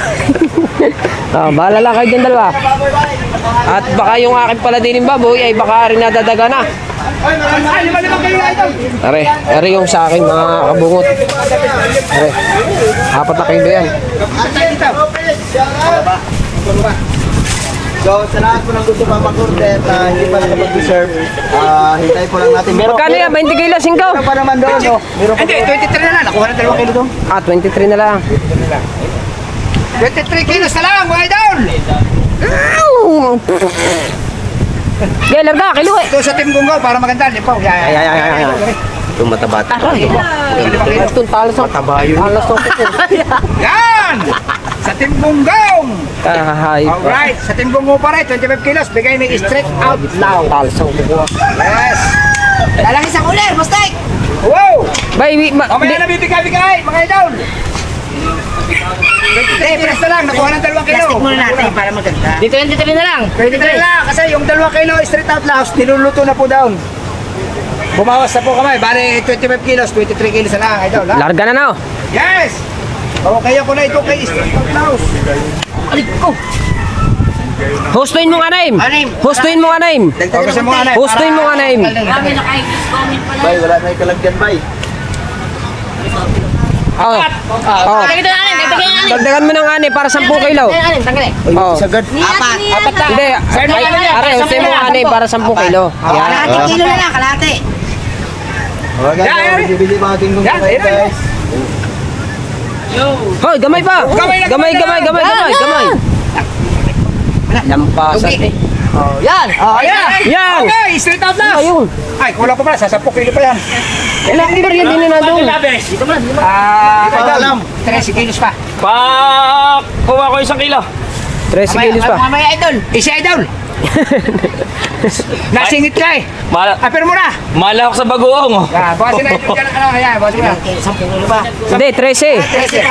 C: Bahala lang kayo dyan dalawa. At baka yung aking paladinin baboy ay baka rin nadadaga na.
B: Lima kayo na ito.
C: Are yung sa akin mga kabungot. Are. 4 na kilo yan.
F: So, sa lahat po ng gusto pa mag-order na hindi pa nakapag-reserve, hintay po lang natin.
C: Magkano yan? 20 kilo, 5?
F: Meron pa naman doon, no? Meron pa
B: Hindi, 23 na lang. Nakuha na 2 kilo doon.
C: 23 na lang.
B: 23 kilos na lang, mga idol.
C: Gaya, larga, kilo eh.
B: Ito sa Team Bunggong para maganda. Lipaw.
C: Ay.
F: Itong mataba-taba.
C: Itong talas ang mataba yun. Talas ang kuko.
B: Yan! Sa Team Bunggong.
C: Kahay.
B: Alright, sa Team Bunggong pa rin, 25 kilos. Bigay ni straight out now.
C: Talas ang kuko.
B: Yes.
H: Dalang isang ulir, Mustek.
B: Wow!
C: Bay,
B: Mamaya na bibigay-bigay, mga idol. 23 kilos na lang, nakuha ng 2 kilo.
H: Plastic muna natin para maganda.
E: Dito 23 na lang.
B: 23 lang, kasi yung 2 kilo straight out louse, niluluto na po down. Bumawas na po kami, bali 25 kilos, 23 kilos na lang, idol. Ha?
C: larga na na oh.
B: Yes! Okay ako na ito kay straight out louse.
C: Hustuin mo nga name.
H: Anim.
C: Hustuin mo nga name.
B: Okay sa mga anay.
C: Hustuin mo nga name.
E: Kami naka-English comment pala.
F: Bay, wala na ikalagyan, bay.
C: Oh. Oh.
E: Dagdagan na anin, dagdagan na anin.
C: Dagdagan mo ng ani para 10 kilo.
E: Anin, tanggalin.
C: Oh.
F: Sagad.
H: Apat.
C: Hindi. Are, hustuin mo nga ani para 10 kilo. Yan.
H: Kalahati kilo na lang, kalahati.
F: Oh, guys, bibili mga tingkong
B: Yan,
F: kayo,
B: yan,
F: guys.
C: Hoy, gamay pa. Gamay. Lampasan eh.
H: Yan.
B: Oh, yan!
C: Yan.
B: Okay, straight out louse.
C: Ayun.
B: Ay, kulang pa pala, sa 10 kilo pa yan.
C: Ilang kilo yan din na doon.
F: Alam.
B: 13 kilos pa.
G: Kuha ko 1 kilo.
C: 13 kilos pa.
H: Mamaya, idol.
B: Isi idol. Nasingit ka eh. Apir mo na.
G: Mahal ako sa bagoong. Oh.
B: Bawasin na ito dyan. Ayan, bawasin mo na.
H: 10 kilo ba?
C: Hindi, 13.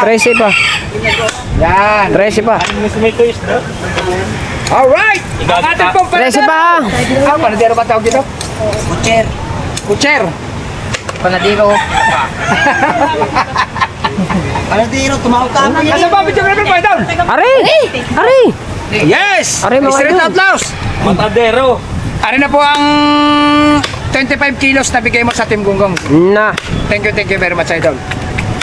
C: 13 pa.
B: Yan.
C: 13 pa.
B: Alright. Ang ating pong
C: 13 pa ha.
B: Panadero ba tawag dito?
H: Butcher.
B: Kutser.
C: Panadiro.
H: Paladiro, tumawag ka na.
B: Nasa ba video level pa down?
C: Are.
B: Yes.
C: Are, mga
B: Straight
C: idol.
B: out louse.
G: Matadero.
B: Ano na po ang 25 kilos na bigay mo sa Team Bunggong.
C: Na.
B: Thank you very much, idol.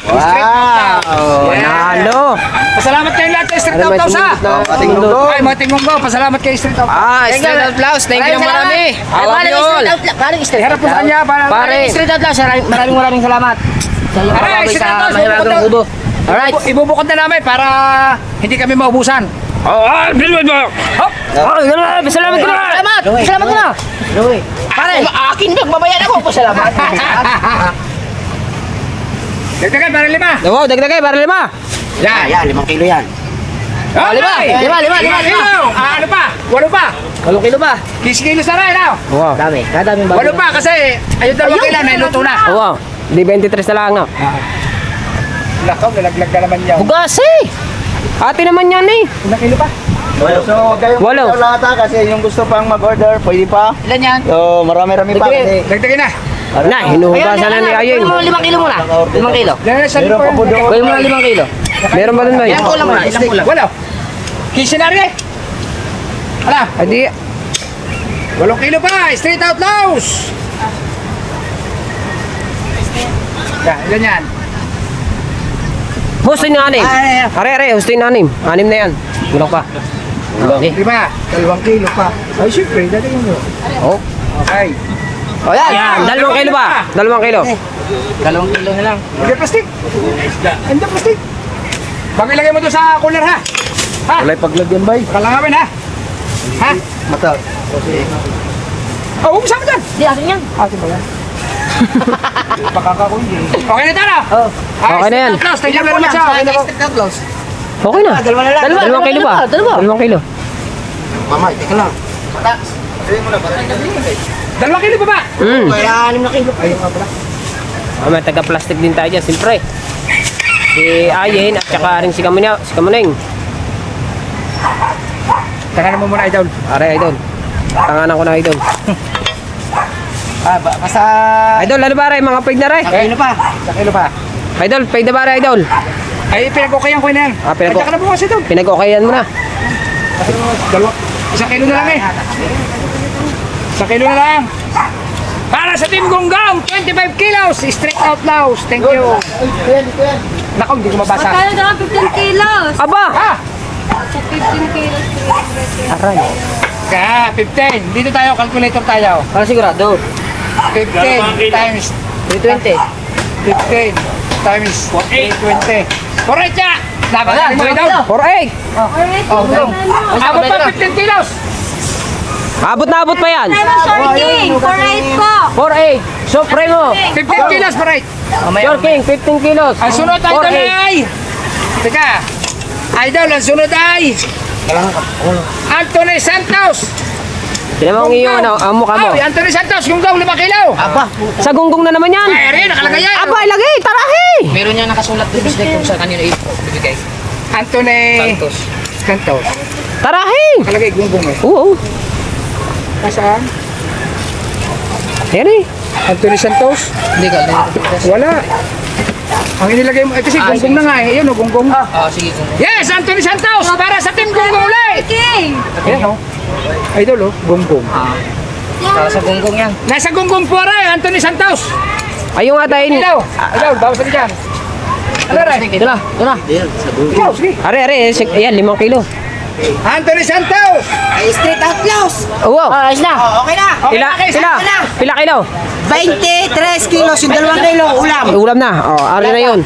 F: Wow.
C: Panalo.
B: Pasalamat kayo lahat kay Straight
C: Ano
B: Out
C: may
B: Louse ha.
C: sumunod na
F: Ating lunggo.
B: Ay, mga Team Bunggong, pasalamat kay Straight Out.
C: Straight out blouse. Thank you ng marami. Awag yun.
B: Harap mo sa kanya para
C: Pare.
E: Straight out lang, maraming salamat. Sa iyo,
B: Aray,
E: baboy,
B: straight
E: sa
B: out,
E: mahiragang
B: straight out.
E: ubo. Alright.
B: Ibubukod na namin para hindi kami maubusan.
G: Bilwin mo.
C: Salamat ko na.
E: Salamat ko na. Pare, akin din, babayan ako. Pasalamat.
B: Dagdagan para 5.
C: Wow, dagdagay para 5.
B: Yan.
H: Yan, 5 kilo yan.
B: Lima.
E: Lima.
B: Ano pa? 8 pa.
C: 8 kilo ba?
B: 15 kilos na rin.
C: Wow.
E: Dami, kadaming
B: 8 pa kasi ayun 2 kilo na iluto na.
C: Wow. Di 23 na lang no.
B: Lakaw, nalaglag na naman yan.
C: Bugas eh. Ate naman yan eh.
B: Ilang kilo pa?
F: So, kayo
C: Walo.
F: lahat ha, kasi yung gusto pang mag-order, pwede pa.
B: Ilan yan?
F: So, marami-rami pa. Kasi,
B: Dagdagin na.
C: Na, hinuhugasan na ni Ayoy.
E: Kunin mo 5 kilo muna. 5 kilo.
B: Yan sa
F: meron pa po doon.
E: Kunin mo na 5 kilo.
C: Meron ba dun ba?
E: Ilang kulang muna, ilang kulang.
B: Wala. 15 na rin. Ala.
C: Adi.
B: 8 kilo pa, straight outlaws. Yan, ilan yan?
D: Hustin na 6. Are, hustin na 6. 6 na yan. Gulang pa. Okay.
B: 5, 2 kilo pa. Ay, syempre, dali mo.
D: Oh.
B: Okay.
C: O yan.
D: Yan, 2 kilo pa. 2 kilo.
C: 2 kilo na lang.
B: Hindi plastic. Hindi plastic. Bago ilagay mo doon sa cooler ha. Ha?
G: Walay paglagyan bay.
B: Kalangawin ha. Ha?
F: Mata.
B: Oh, umisa mo dyan.
E: Di, akin yan.
B: Atin ba yan? Pakakakundi. Okay na tala.
C: Oh.
D: Okay na yan.
B: Thank you very much. Okay na po.
D: Okay na.
C: Dalawa na lang.
D: 2 kilo pa. 2 kilo.
H: Mamay, teka lang.
B: 2 kilo pa ba?
H: Kaya 6 na kilo.
B: Ayun nga pala.
D: May taga-plastic din tayo dyan, siyempre. Si Ayen at saka rin si Kamuneng.
B: Tanganan mo muna, Idol.
D: Are, idol. Tanganan ko na, idol.
B: Basta...
D: Idol, ano ba rin? Mga paid na rin?
B: Kilo pa. Sa kilo pa.
D: Idol, paid na ba rin, idol?
B: Ay, pinag-okayan ko na yan.
D: Ah,
B: At saka na bukas ito.
D: Pinag-okayan mo na.
B: Isang kilo na lang eh. Isang kilo na lang. Para sa Team Gunggong, 25 kilos, straight out laos. Thank you. Nako, hindi ko mabasa.
I: Kaya na 15 kilos.
D: Aba!
B: Ha?
I: 15 kilos.
D: Aray.
B: Kaya, 15. Dito tayo, calculator tayo.
C: Para sigurado.
B: 15 times
C: 320.
B: 15 times 820. Correct ya! Laban mo daw.
D: 4-8!
B: Abot pa 15 kilos.
D: Abot na abot pa yan!
I: Short King, 4-8 po.
D: 4-8! Supremo!
B: 15 kilos pa right.
D: Your King, 15 kilos!
B: Ang sunod idol
D: 4-8.
B: ay... Teka. Idol, ang sunod ay... Anthony Santos.
D: Sino mo ang iyong ano, ang mukha mo?
B: Oh, Anthony Santos, yung daw 5 kilo.
D: Sa gunggong na naman yan!
B: Ay, rin, nakalagay yan.
D: Aba, ilagay! Tarahi!
C: Meron niya nakasulat doon kung sa kanila ibigay.
B: Anthony Santos.
D: Tarahi!
B: Nakalagay gunggong eh.
D: Oo.
B: Nasaan?
D: Yan eh.
B: Anthony Santos?
C: Hindi ka.
B: Wala. Ang inilagay mo, kasi gunggong na nga eh. Ayun o, gunggong.
C: Sige kung.
B: Yes, Anthony Santos! Para sa team gunggong ulit!
I: King.
B: Ayan o. Idol o, gunggong.
C: Para sa gunggong yan.
B: Nasa gunggong po rin, Anthony Santos.
D: Ayun nga tayo.
B: Ilaw. Ilaw, bawas na dyan. Ano rin?
D: Ito na, ito na.
B: Ilaw, sige.
D: Are, ayan, 5 kilo.
B: Anthony Santos!
H: Ay, straight out close.
D: Oo.
C: Ayos na.
H: Okay na.
B: Okay,
D: Pila,
B: okay,
D: pila,
B: sakto na.
D: pila kilo?
H: 23 kilos, yung 2 kilo, ulam.
D: Ulam na. Oh, are na yun.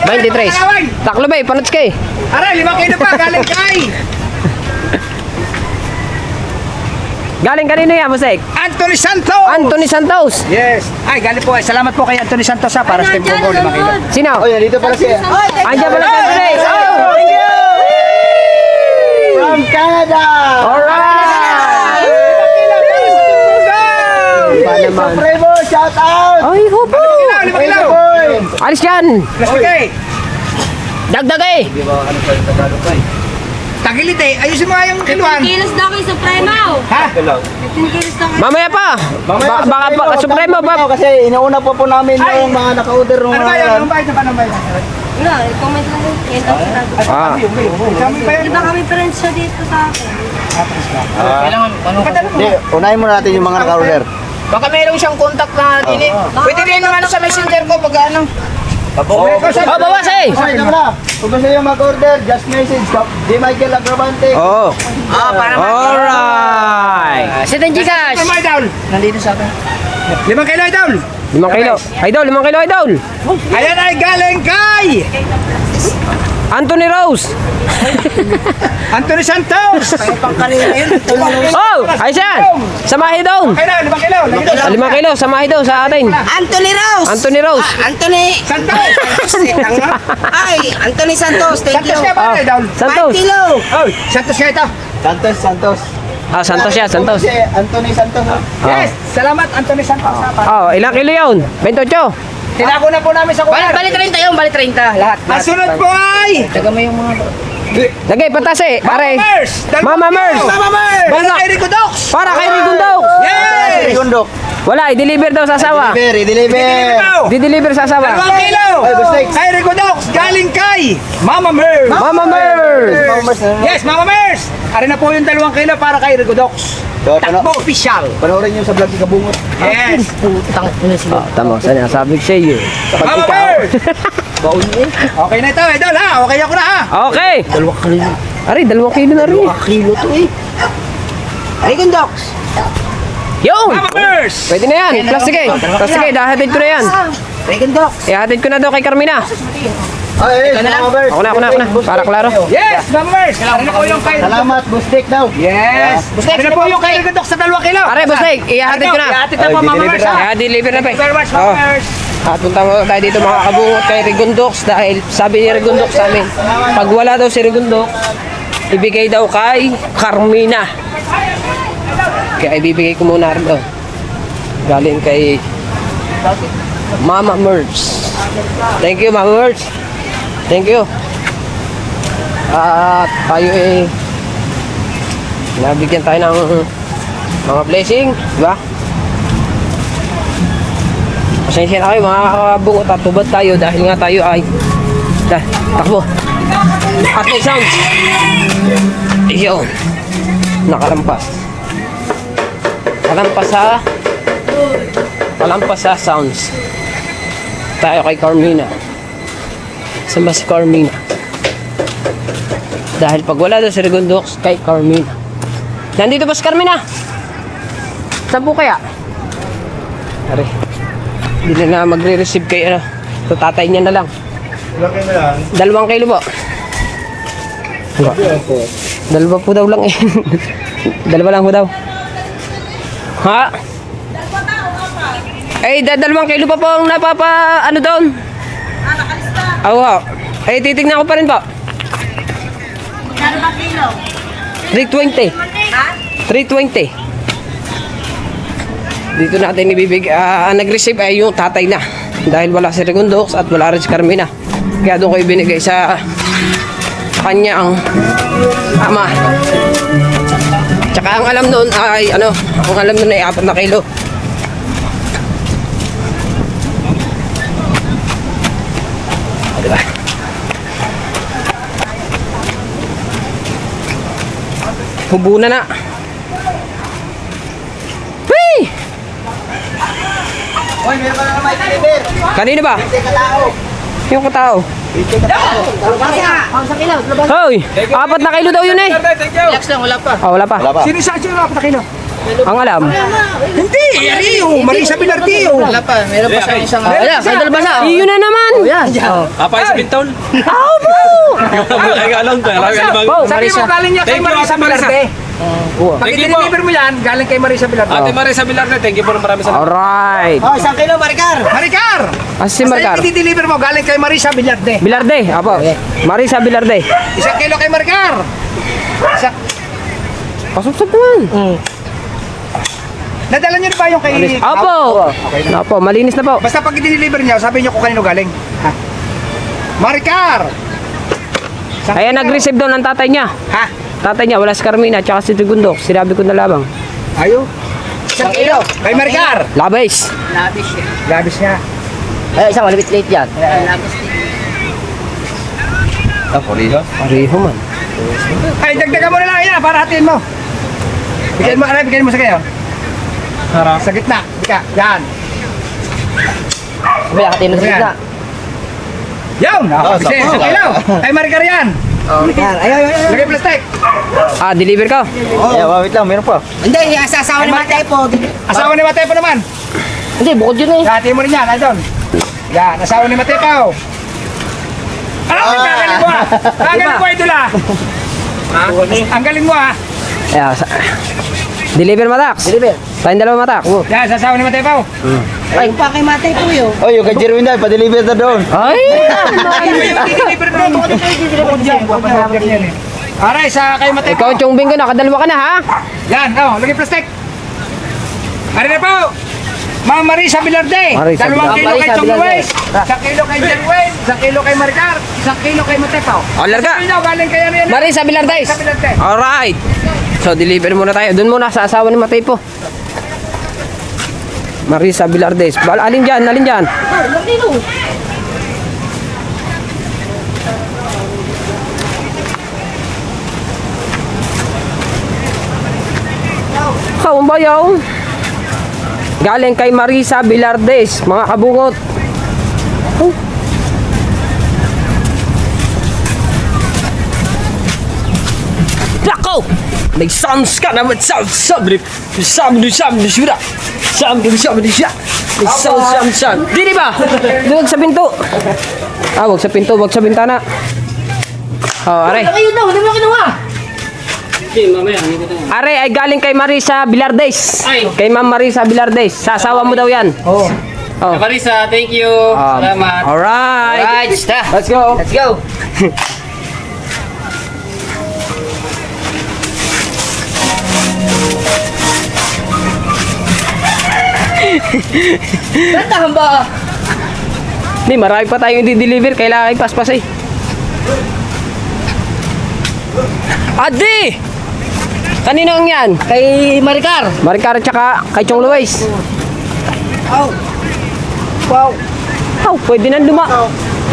D: 23. Taklo ba, panots kay.
B: Aray, 5 kilo pa, galing kay
D: Galing kanino yan, Musek?
B: Anthony Santos!
D: Anthony Santos.
B: Yes. Ay, galing po. Salamat po kay Anthony Santos ha, para sa team gunggong 5 kilo.
D: Sino?
F: Oh, yan, dito pala siya.
D: Andiyan pala sa Anthony. Oh, thank you!
F: From Canada!
D: Alright!
B: 5 kilo para sa team gunggong!
D: Pa naman.
F: Supremo, shout out!
D: Ay, hupo!
B: 5 kilo!
D: Alis yan!
B: Plastic eh.
D: Dagdag eh!
B: Tagilid eh. Ayusin mo nga yung
I: 15
B: kiluan.
I: kilos daw kay Supremo.
B: Ha?
I: 15 kilos daw kay
D: Mamaya pa! Baka pa, Supremo ba?
F: Kasi inauna pa po namin
B: Ay.
F: yung mga naka-order ng
B: Ano ba yan? Anong bayad na pa ng bayad?
I: Wala, comment lang yun. Yan daw sinabi.
D: Ah.
B: Kami pa yan.
I: Di ba kami friends siya dito sa akin?
C: Kailangan ano.
F: Hindi, unahin muna natin yung mga naka-order.
C: Baka meron siyang contact na din eh. Pwede din naman sa messenger ko pag ano.
D: Oh, bawas eh!
F: Okay naman na. Kung gusto nyo mag-order, just message Di Michael Agravante.
D: Oo.
C: Para
D: Alright!
C: Sit and Gcash.
B: Ano mo, idol?
C: Nandito sa akin.
B: 5 kilo, idol.
D: 5 kilo. Idol, 5 kilo, idol!
B: Ayan ay galing kay
D: Anthony Rose!
B: Anthony Santos.
H: Pang kanina yun.
D: Oh! Ayos yan! Samahin doon!
B: Okay na, 5 kilo.
D: 5 kilo, samahin doon sa atin.
H: Anthony Rose.
D: Anthony Rose.
H: Anthony.
B: Santos.
H: Ay, Anthony Santos. Thank you.
B: Santos ka ba, idol?
D: Santos!
H: 5 kilo.
B: Oh, Santos ka ito.
F: Santos.
D: Ah, Santos yan, Santos.
F: Si Anthony Santos.
B: Yes, salamat Anthony Santos.
D: Oh, ilang kilo yun? 28.
B: Tinako na po namin sa kuwan.
C: Bali 30 yun, bali 30. Lahat.
B: Ang sunod po ay
C: Taga mo yung mga...
D: Lagay, patas eh. Pare.
B: Mers.
D: Mama Mers.
B: Mama Mers. Para kay Rico Dox.
D: Para kay Rigundok.
B: Yes.
F: Rigundok.
D: Wala, i-deliver daw sa asawa.
F: I-deliver.
D: Di-deliver sa asawa.
B: 2 kilo.
F: Ay, Bustek.
B: Kay Rico Dox, galing kay Mama Mer.
D: Mama Mer!
B: Yes, Mama Mers! Ari na po yung 2 kilo para kay Rico Dox.
F: So,
B: Takbo official.
F: panoorin nyo sa vlog ni Kabungot.
B: Yes.
E: Putang ina sila.
D: Oh, tama, saan sabi ko sa iyo.
B: Mama Mers! Okay na ito, idol ha. Okay ako na ha.
D: Okay.
H: 2 kilo.
D: Ari, 2 kilo na rin.
H: 2 kilo to eh. Rigondox.
D: Yun!
B: Mama Mers!
D: Pwede na yan. Plastic eh. Plastic eh. Dahatid ko na yan.
H: Rigondox.
D: Ihatid ko na daw kay Carmina.
F: Ay, salamat.
D: Ako na. Para klaro.
B: Yes, Mama Mers! Ari na po yung kay...
F: Salamat, Bustek daw.
B: Yes! Ari na po yung kay Rico Dox sa 2 kilo.
D: Are, Bustek, ihatid ko na.
B: Ihatid na po, Mama Mers ha.
D: I-deliver na pa.
B: Thank you very much, Mama
D: Oh.
B: Mers.
D: At punta mo tayo dito mga kabungot kay Rigondox dahil sabi ni Rigondox sa amin, pag wala daw si Rigondox, ibigay daw kay Carmina. Kaya ibibigay ko muna rin daw. Galing kay Mama Merch. Thank you, Mama Merch. Thank you. At tayo nabigyan tayo ng mga blessing, di ba? Pasensya na kayo mga kabungot at tubad tayo dahil nga tayo ay takbo at may sounds yun nakalampas sa sounds tayo kay Carmina. Saan ba si Carmina? Dahil pag wala daw si Rigondox kay Carmina. Nandito ba si Carmina? Saan po kaya? Ari, hindi na magre-receive kay sa tatay niya na lang. 2 kilo po. Dalawa po daw lang eh. 2 lang po daw. Ha? Eh, 2 kilo pa po ang napapa, doon? Oo. Eh, titignan ko pa rin po. 320. 320. Dito natin nag-receive ay yung tatay na. Dahil wala si Rigondox at wala rin si Carmina. Kaya doon ko ibinigay sa kanya ang ama. Tsaka ang alam noon ay ang alam noon ay 4 na kilo. Diba? Hubuna na. Whee!
F: Hoy, meron ka na naman i-deliver.
D: Kanino ba? Yung katao. Hoy! 4 na kilo daw yun eh.
H: Relax lang, wala pa.
D: Oh, wala pa.
B: Sino sa atin yung 4 kilo?
D: Ang alam.
B: Hindi, Ari yung Marisa Bilardio.
H: Wala pa. Meron pa sa isang...
D: Wala, sa dalbasa. Iyon na naman.
G: Apay sa Bintaon.
D: Ako po!
G: Ay, alam ko.
B: Sabi mo galing niya kay
G: Thank you,
B: Marisa
G: Ate Marisa.
B: Bilarde. Pag
G: Thank you
B: i-deliver mo yan, galing kay Marisa Bilarde.
G: Ate Marisa Bilarde, thank you po ng maraming salamat.
D: Alright.
H: Oh, 1 kilo, Maricar.
B: Maricar!
D: Si Maricar.
B: Basta i-deliver mo, galing kay Marisa Bilarde.
D: Bilarde. Apo. Marisa Bilarde.
B: 1 kilo kay Maricar.
D: Pasupsap naman.
B: Nadala niyo na ba yung kay...
D: Apo. Apo, malinis na po.
B: Basta pag i-deliver niyo, sabi niyo kung kanino galing. Ha? Maricar!
D: Kaya nag-receive daw ng tatay niya.
B: Ha?
D: Tatay niya, wala si Carmina, tsaka si Rigondox. Sinabi ko na labang.
B: Ayo. 1 kilo. Kay Maricar.
D: Labis.
B: Labis niya.
E: Ay, isang malapit late yan.
D: Pareho man.
B: Ay, dagdagan mo na lang yan para hatiin mo. Bigyan mo sa kayo. Sa gitna. Bika. Yan.
E: Sabi, akatin na sa
B: Yan.
E: gitna.
B: Yun! Kasi,
F: sakto.
B: 1 kilo. Kay Maricar yan.
H: Maricar. Ay.
B: Lagay plastic.
D: Deliver ka?
F: Wait lang, meron pa.
H: Hindi, asasawa ni Matay po.
B: Asawa ni Matepo naman.
E: Hindi, bukod yun eh.
B: Hatiin mo rin yan. Idol. Yan. Asawa ni Matepo. Ang galing mo ah. Ang galing mo, idol ah. Ang galing mo ah.
D: Deliver Matax.
E: Deliver.
D: Tayong 2 Matax.
B: Yan, sasawa ni Matepo.
H: Ay, pa kay Matay po yun.
F: Oy, yung kay Jerwin dahil, pa-deliver na doon.
D: Ay!
B: I-deliver na rin. Bukod yan. Aray, sa kay Matepo.
D: Ikaw, Chongbing ko, nakadalawa ka na ha?
B: Yan, lagay plastic. Ari na po. Ma'am Marisa Bilarde.
D: Marisa
B: 2
D: Bilarde.
B: kilo kay
E: Marisa
B: Chong
E: Bilarde.
B: Luis. 1 kilo kay Jerwin. 1 kilo kay Maricar. 1 kilo kay Matepo.
D: Larga.
B: Galing kay ano yan.
D: Marisa Bilardes.
B: Marisa Bilarde.
D: Alright. So, deliver muna tayo. Doon muna sa asawa ni Matay po. Marisa Bilardes. Alin dyan? Alin dyan? Kaumbayaw. Galing kay Marisa Bilardes, mga kabungot. Oh. Nako! May sounds ka naman. Sabi siya. May sound. Dili ba? Huwag sa pinto. Wag sa pinto, wag sa bintana. Are. Are ay galing kay Marisa Bilardes. Kay Ma'am Marisa Bilardes. Sa asawa mo daw yan. Oo. Oh.
C: Marisa, thank you. Salamat.
D: Alright. Let's go.
C: Let's go.
E: Tahan ba?
D: Hindi, marami pa tayong i-deliver. Kailangan ipaspas eh. Adi! Kanino ang yan?
E: Kay Maricar.
D: Maricar at saka kay Chong Luis.
H: Wow.
D: Pwede nang luma.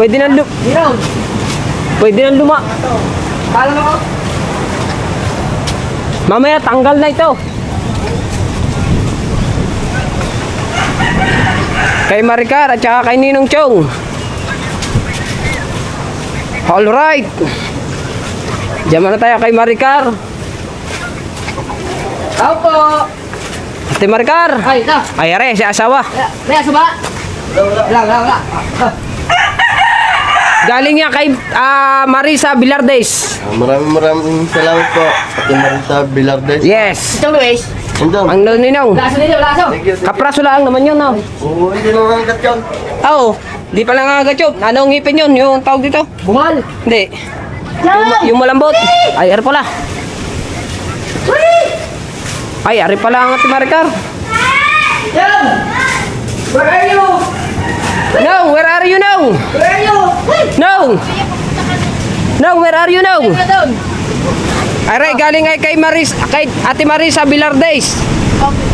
D: Pwede nang luma. Pwede nang luma.
H: Kala mo?
D: Mamaya tanggal na ito. Kay Maricar at saka kay Ninong Chong. Alright. Diyan na tayo kay Maricar.
E: Ako po.
D: Ate Maricar.
E: Ay, ito.
D: Ay, are, si asawa.
E: May aso ba? Wala.
D: Galing niya kay Marisa Bilardes.
F: Maraming salamat po. Ate Marisa Bilardes.
D: Yes.
E: Itong Luis.
F: Andun.
D: Ang Ninong.
E: Laso nito, laso.
D: Kapraso lang naman yun, no?
F: Oo, hindi naman hanggat yun.
D: Oo. Di pa lang agad yun. Anong ngipin yun? Yung tawag dito?
E: Bungal.
D: Hindi. Yung malambot. Ay, ari pala. Ay, ari pala ang Ate Maricar.
E: Yan! Where are you?
D: No, where are you now?
E: Where are you?
D: No. No, where are you now?
E: Where doon?
D: Aray, galing ay kay Ate Marisa Bilardes.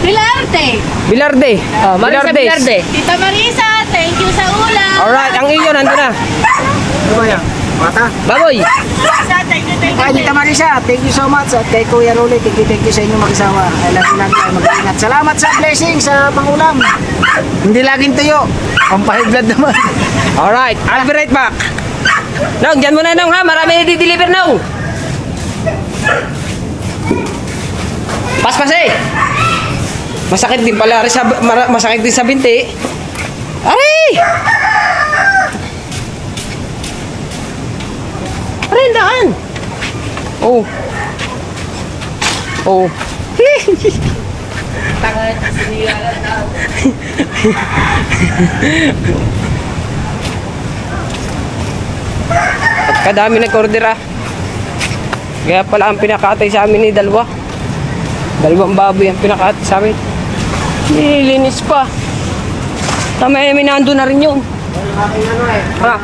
I: Pilarte.
D: Bilarde.
E: Marisa Bilarde.
I: Tita Marisa, thank you sa ulam.
D: Alright, ang iyo nandun na.
H: Ano ba yan? Mata?
D: Baboy.
H: Kay Tita Marisa, thank you so much. At kay Kuya Rolly, thank you sa inyong mag-asawa. Ay lagi lang tayo mag-ingat. Salamat sa blessing sa pangulam. Hindi laging tuyo. Pampahig blood naman.
D: Alright, I'll be right back. Nong, dyan muna Nong ha. Marami na di-deliver Nong. Paspas eh. Masakit din pala. Masakit din sa binti. Aray! Aray, daan. Oh. Oh. Kadami nag-order ah. Kaya pala ang pinakatay sa amin ni dalawang baboy ang pinakatay sa amin. Nilinis pa. Tama namin nandun na rin yun. Ha?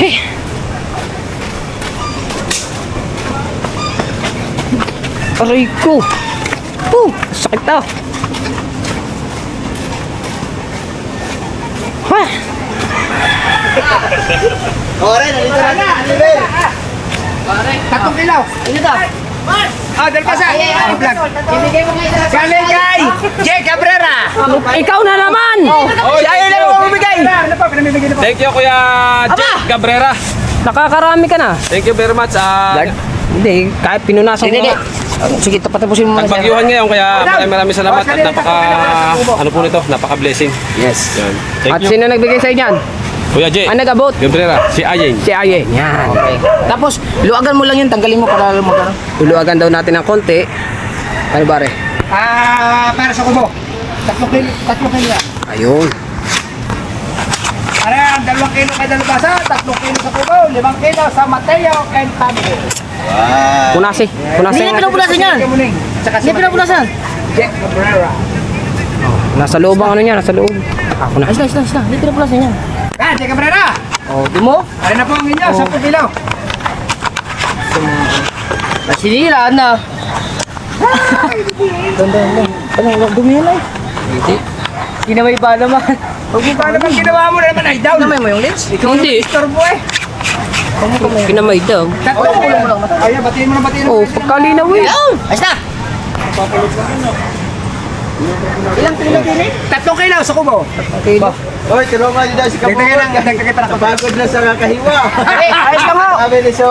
D: Hey. Aray ko. Sakit na. Ha?
F: Ore, nalito na. Deliver.
B: Tatlong ilaw.
E: Ano to?
B: Dalpasa. Vlog. Galing kay Jay Cabrera.
D: Ikaw na naman!
B: Si Ayo na lang bumibigay. Ano pa? Pinamibigay na pa.
G: Thank you, Kuya Jack Cabrera.
D: Nakakarami ka na.
G: Thank you very much.
D: Hindi, kahit pinunasan ko nga. Sige, tapusin mo muna siya.
G: Nagbagyuhan ngayon, kaya maraming salamat at ano po nito, napaka-blessing.
D: Yes.
G: Yan.
D: At
G: Thank you.
D: sino nagbigay sa inyan?
G: Kuya Jay
D: Ang nag-abot?
G: Cabrera, si Ayen.
D: Si Ayen. Yan. Okay. Tapos, luwagan mo lang yun. Tanggalin mo para magkano. Luluwagan daw natin ng konti. Ano ba re?
B: Para sa kubo. 3 kilo yan.
D: Ayun.
B: Ayan, 2 kilo kay Dalubasa, 3 kilo sa kubo, 5 kilo sa Mateo and Pablo.
D: Punasi. Punasi.
E: Hindi pinapulasan yan. Hindi pinapulasan.
B: Jack Cabrera.
D: Nasa loob ang ano niya. Nasa loob. Ako na.
E: Ayos na. Hindi pinapulasan yan.
B: Yan, Jack Cabrera.
D: Oh, di mo?
B: Ayan na po ang inyo, 10 kilo.
E: Sinira na.
C: Ano, dumi yan ay. Ginamay pa naman.
B: Huwag mo ba naman ginawa mo na naman ay down?
C: Ginamay mo yung lens?
D: Hindi.
B: Istorbo eh.
D: Kinamay daw.
B: Tatlo. Ayan, batiin mo na batiin mo.
D: Oh, pagkalinaw eh.
C: Ayos na!
B: Ilang kilo din eh? 3 kilo sa kubo.
F: Oy, tulungan niyo daw si
B: Dagdagan lang, dagdagan kita na kapag.
F: Pagod na sa kakahiwa.
C: Ay, ayos lang ho!
F: Sabi ni so,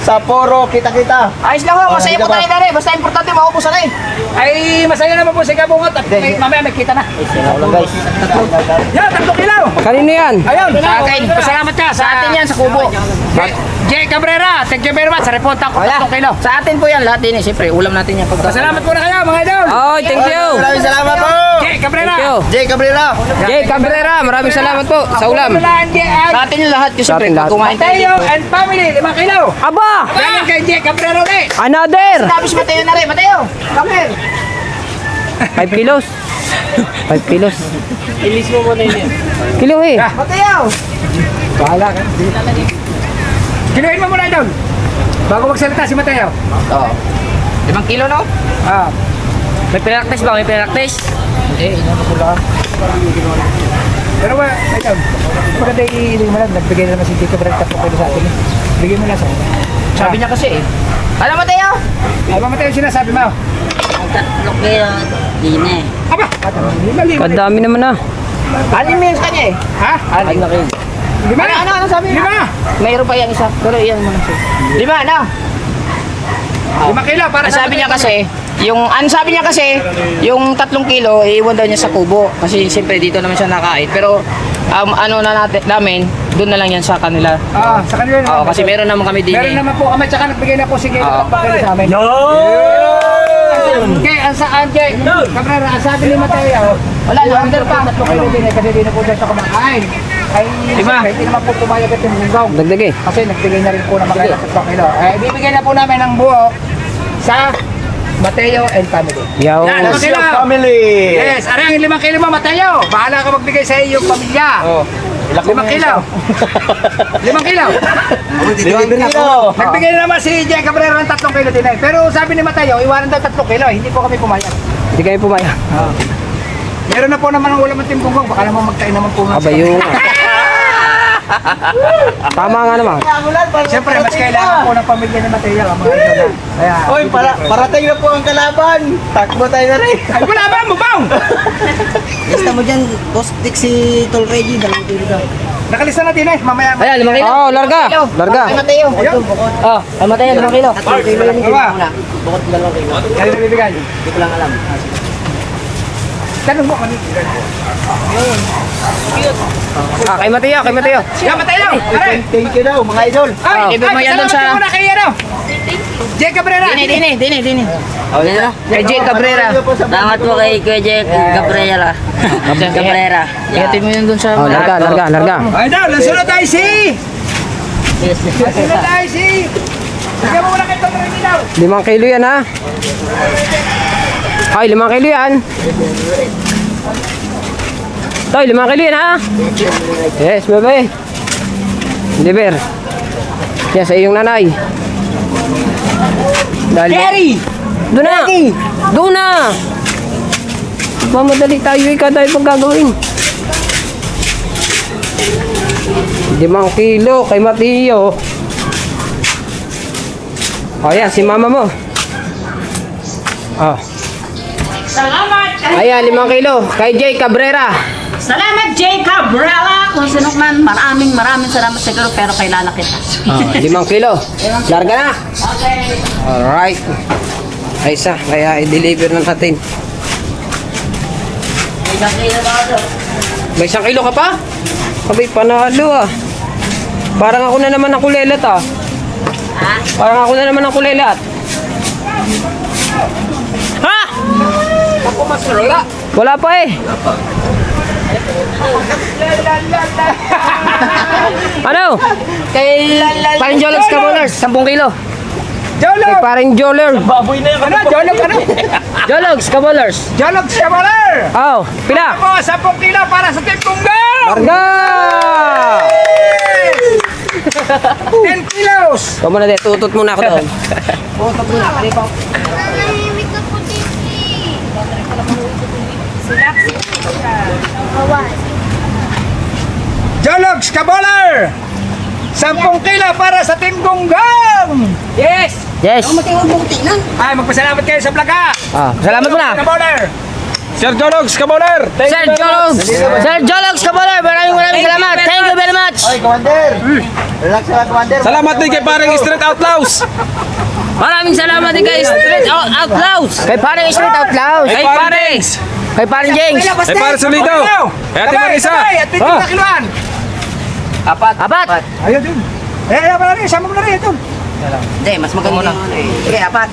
F: sa poro, kita-kita.
C: Ayos lang ho! Masaya po tayo na rin. Basta importante maupusan na eh.
B: Ay, masaya naman po si Kabungot. At mamaya may kita na.
C: Wala guys.
B: Yan, 3 kilo.
D: Kanino yan?
B: Ayun, sa akin. Pasalamat ka
C: Sa atin yan, sa kubo.
B: Jay Cabrera, thank you very much sa report ako.
C: Wala.
B: 3 kilo.
C: Sa atin po yan lahat din eh. Siyempre, ulam natin yan.
B: Pasalamat po na kayo mga idol.
D: Oh, thank you.
F: Maraming salamat po.
B: Jay Cabrera.
D: Thank you.
F: Jay Cabrera.
D: Jay Cabrera, maraming salamat po sa ulam.
C: Sa atin yung lahat. Yung
D: Sa
C: siyempre,
D: atin lahat.
C: pag kumain tayo.
B: Mateo and family, 5 kilo.
D: Aba!
B: Galing kay Jay Cabrera ulit.
D: Another!
C: Tapos Mateo na rin. Mateo! Come here!
D: 5 kilos. 5 kilos.
C: Ilis mo muna yun.
D: Kilo eh.
C: Mateo!
B: Bahala ka. Kinuhin mo muna idol. Bago magsalita si Mateo.
C: Oo. 5 kilo no?
B: Ah.
C: May pinaktis ba? May pinaktis? Hindi, inano ko lang.
B: Pero ba, idol. Maganda i-iling mo lang. Nagbigay na naman si Jay Cabrera 3 kilo sa atin. Bigay mo na sa akin.
C: Sabi niya kasi eh. Ano Mateo?
B: Ano ba Mateo sinasabi mo?
E: Ang 3 kilo, di na eh.
B: Aba! Mali.
D: Kadami naman ah.
C: Anim minutes kanya eh.
B: Ha?
C: Anim na kayo.
B: 5 na.
C: Ano sabi niya?
B: 5.
C: Mayroon pa yung isa. Pero iyan mo na siya. 5 ano?
B: 5 kilo para sa
C: Sabi niya kasi, sabi niya kasi, yung 3 kilo, iiwan daw niya sa kubo. Kasi siyempre dito naman siya nakain. Pero, ano na namin, doon na lang yan sa kanila.
B: Ah, sa kanila na.
C: Oo, kasi meron naman kami din
B: Meron
C: eh.
B: naman po kami, tsaka nagbigay na po si Jay ng pagkain sa amin.
A: No!
B: Okay, ang saan Jay? Cabrera, ang sabi ni Mateo,
C: Wala, under pa.
B: 3 kilo din eh, kasi di na po siya kumakain. Ay, siyempre, hindi naman po pumayag at yung linggaw.
D: Dagdag eh.
B: Kasi nagbigay na rin po ng mga 3 kilo. Bibigyan na po namin ng buo sa Mateo and family.
D: Yaw.
B: Yan, 5 kilo.
F: Family.
B: Yes, ari ang 5 kilo mo, Mateo. Bahala ka magbigay sa iyong pamilya. 5 kilo. 5 kilo.
F: 5 kilo.
B: Nagbigay na naman si Jay Cabrera ng 3 kilo din eh. Pero sabi ni Mateo, iwanan daw 3 kilo. Hindi po kami pumayag.
D: Hindi kayo pumayag.
B: Meron na po naman ang ulam ng timbunggong. Baka naman magkain naman po.
D: Aba yung... Tama nga naman.
B: Siyempre, mas kailangan po ng pamilya ni Mateo. Ang mga ito na. Kaya,
F: Oy, parating na po ang kalaban. Takbo tayo na rin.
B: ay, wala ba? Mubaw!
H: Basta mo dyan, postik si Tol Reggie, 2 kilo daw.
B: Nakalista na din eh. Mamaya.
C: Ayan, 5 kilo.
D: Oh, larga. Larga.
C: Ay, Mateo.
B: Ayun.
C: Oh, ay Mateo, 5 kilo.
H: 3 kilo yun, hindi
B: Diba?
H: mo na. Bukod 2 kilo.
B: Kaya na bibigay.
H: Hindi ko lang alam.
B: Tanong mo kami.
D: Kay Mateo, kay Mateo.
B: Yeah, Mateo! Aray!
F: Thank you daw, mga idol.
B: Ay,
C: ibig mo yan dun sa-
B: salamat muna kay ano? Jay Cabrera.
C: Dini. Kay Jay Cabrera.
E: Salamat po kay Kuya Jack Cabrera. Cabrera.
C: Ihatid mo yun dun sa...
D: Oh, larga.
B: Ay daw, nasunod tayo si... Nasunod tayo si... Sige mo muna kay Cabrera daw.
D: 5 kilo yan ha. Ay, 5 kilo yan. Toy, 5 kilo yan ha. Yes, bebe. Liver. Yan sa iyong nanay. Jerry! Doon na! Doon na! Mamadali tayo, ikaw tayo pag gagawin. 5 kilo kay Mateo. O yan, si mama mo. Oh.
J: Salamat!
D: Ayan, 5 kilo kay Jay Cabrera.
J: Salamat, Jay Cabrera! Kung sino man, maraming salamat siguro, pero kailangan kita.
D: Oh, 5 kilo. Larga na.
J: Okay.
D: Alright. Ay isa, kaya i-deliver na natin. May 1 kilo ka pa? Abay, panalo ah. Parang ako na naman ang kulelat ah. Parang ako na naman ang kulelat. Ha? Wala pa eh. Ano?
C: Kay Paring Jologs Kabulers, 10 kilo.
B: Jolog!
D: Kay paring Joler.
B: Baboy na yung ano? Jolog ano?
C: Jologs Kabulers.
B: Jolog Chevrolet!
D: Oh, pila?
B: Ako, 10 kilo para sa timbunggong!
D: Larga!
B: 10 kilos!
D: Ikaw muna din, tutot muna ako doon.
C: Tutot muna, kalipaw.
B: Jologs Kaboler! 10 kilo para sa Team Gunggong! Yes!
C: Yes.
B: Ay, magpasalamat kayo sa vlog ha!
C: Salamat mo na.
B: Kaboler!
G: Sir Jologs Kaboler!
C: Sir Jologs! Sir Jologs Kaboler, maraming salamat. Thank you very much.
F: Oy, Commander! Relax lang, Commander.
G: Salamat din kay paring Street Outlaws!
C: Maraming salamat din kay Street Outlaws. Kay parang Street Outlaws.
G: Kay paring!
C: Kay parang James.
G: Kay paring Solido! Kay Ate Marisa!
B: At 20 na kiloan!
C: Apat.
B: Ayun dun! Ayaw pala rin, sama mo na rin ito!
H: Hindi, mas maganda yung ano eh. Sige, apat.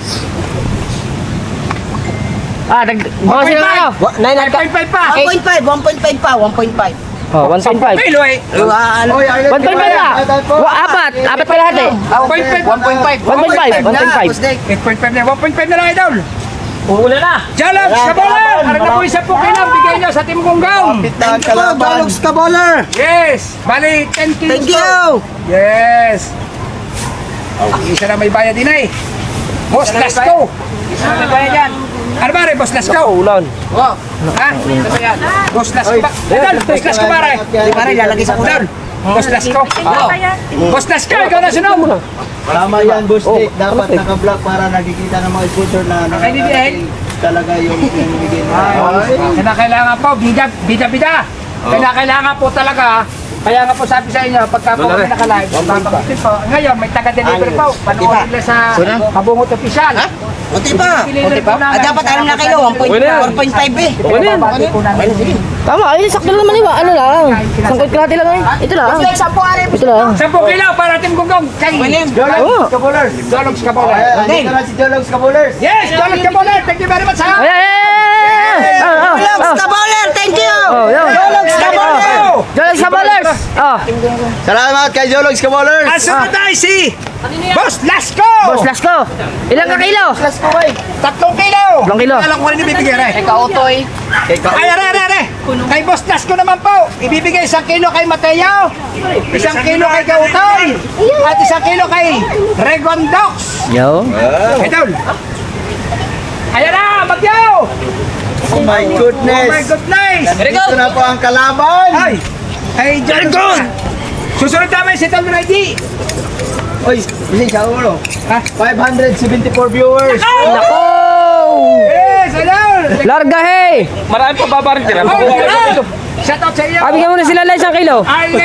C: Mga sila kayo.
B: 5.5 pa!
H: 1.5 pa, 1.5.
C: Oh, 1.5.
B: Kilo eh!
C: 1.5 pa. Apat pa lahat eh.
B: 1.5!
C: 1.5.
B: 8.5 na, 1.5 na lang idol!
C: Uulan na.
B: Jologs Kaboler! Harap na po 10 kilo, bigay nyo sa Team Gunggong!
F: Pitang kalaban.
H: Kaboler!
B: Yes! Bali, 10 kilos
H: Thank
B: to.
H: you!
B: Yes! Isa na may bayad din eh. Boss Lasco! Isa na may bayad yan. Ano ba rin, Boss Lasco?
G: Ulan.
B: Ha? Boss Lasco ba? Idol, Boss Lasco ba rin?
H: Di ba rin lalagay sa
B: Idol, Boss Lasco. Boss Lasco, ikaw na sunod.
F: Tama yan, Boss Dick. Dapat naka-vlog para nakikita ng mga sponsor na talaga yung binibigay nila.
B: Kailangan po, bida. Kailangan po talaga. Kaya nga po sabi sa inyo, pagka po kami naka-live, babagutin po. Ngayon, may taga-deliver po. Panoorin nila sa Kabungot Official.
H: Unti pa.
B: Deliver po namin.
H: Dapat alam na kayo, 4.5 eh.
B: Babati po namin.
C: Tama, ay sakto lang naman iba. Ano lang? Sangkot kalahati lang eh. Ito lang. Ito lang.
B: 10 kilo para Team Gunggong. Kay Jologs Kaboler. Jologs Kaboler.
F: Dito na si Jologs Kabulers.
B: Yes, Jologs Kaboler. Thank you very much ha.
H: Jologs Kaboler, thank you!
B: Jologs Kaboler.
C: Jologs Kabolers.
F: Salamat kay Jologs Kabulers.
B: Ang sunod tayo si Boss Lasco.
C: Boss Lasco. Ilang ka kilo?
B: 3 kilo.
C: 3 kilo.
B: Alam ko rin ibibigay rin.
H: Kautoy.
B: Ay, are. Kay Boss Lasco naman po, ibibigay 1 kilo kay Mateo, 1 kilo kay Gautoy, at 1 kilo kay Regondox.
C: Yo.
B: Idol. Ayan na, Bagyo!
F: Oh my goodness.
B: Oh my goodness!
F: Dito na po ang kalaban.
B: Ay, John Good! Susunod namin si Tol Ready.
F: Oy, bilis sa ulo. 574 viewers.
C: Nako!
B: Yes, idol!
C: Larga hey!
G: Marami pa babarin tira.
B: Shout out sa iyo!
C: Bigyan mo na sila lang 1 kilo.
B: Ay,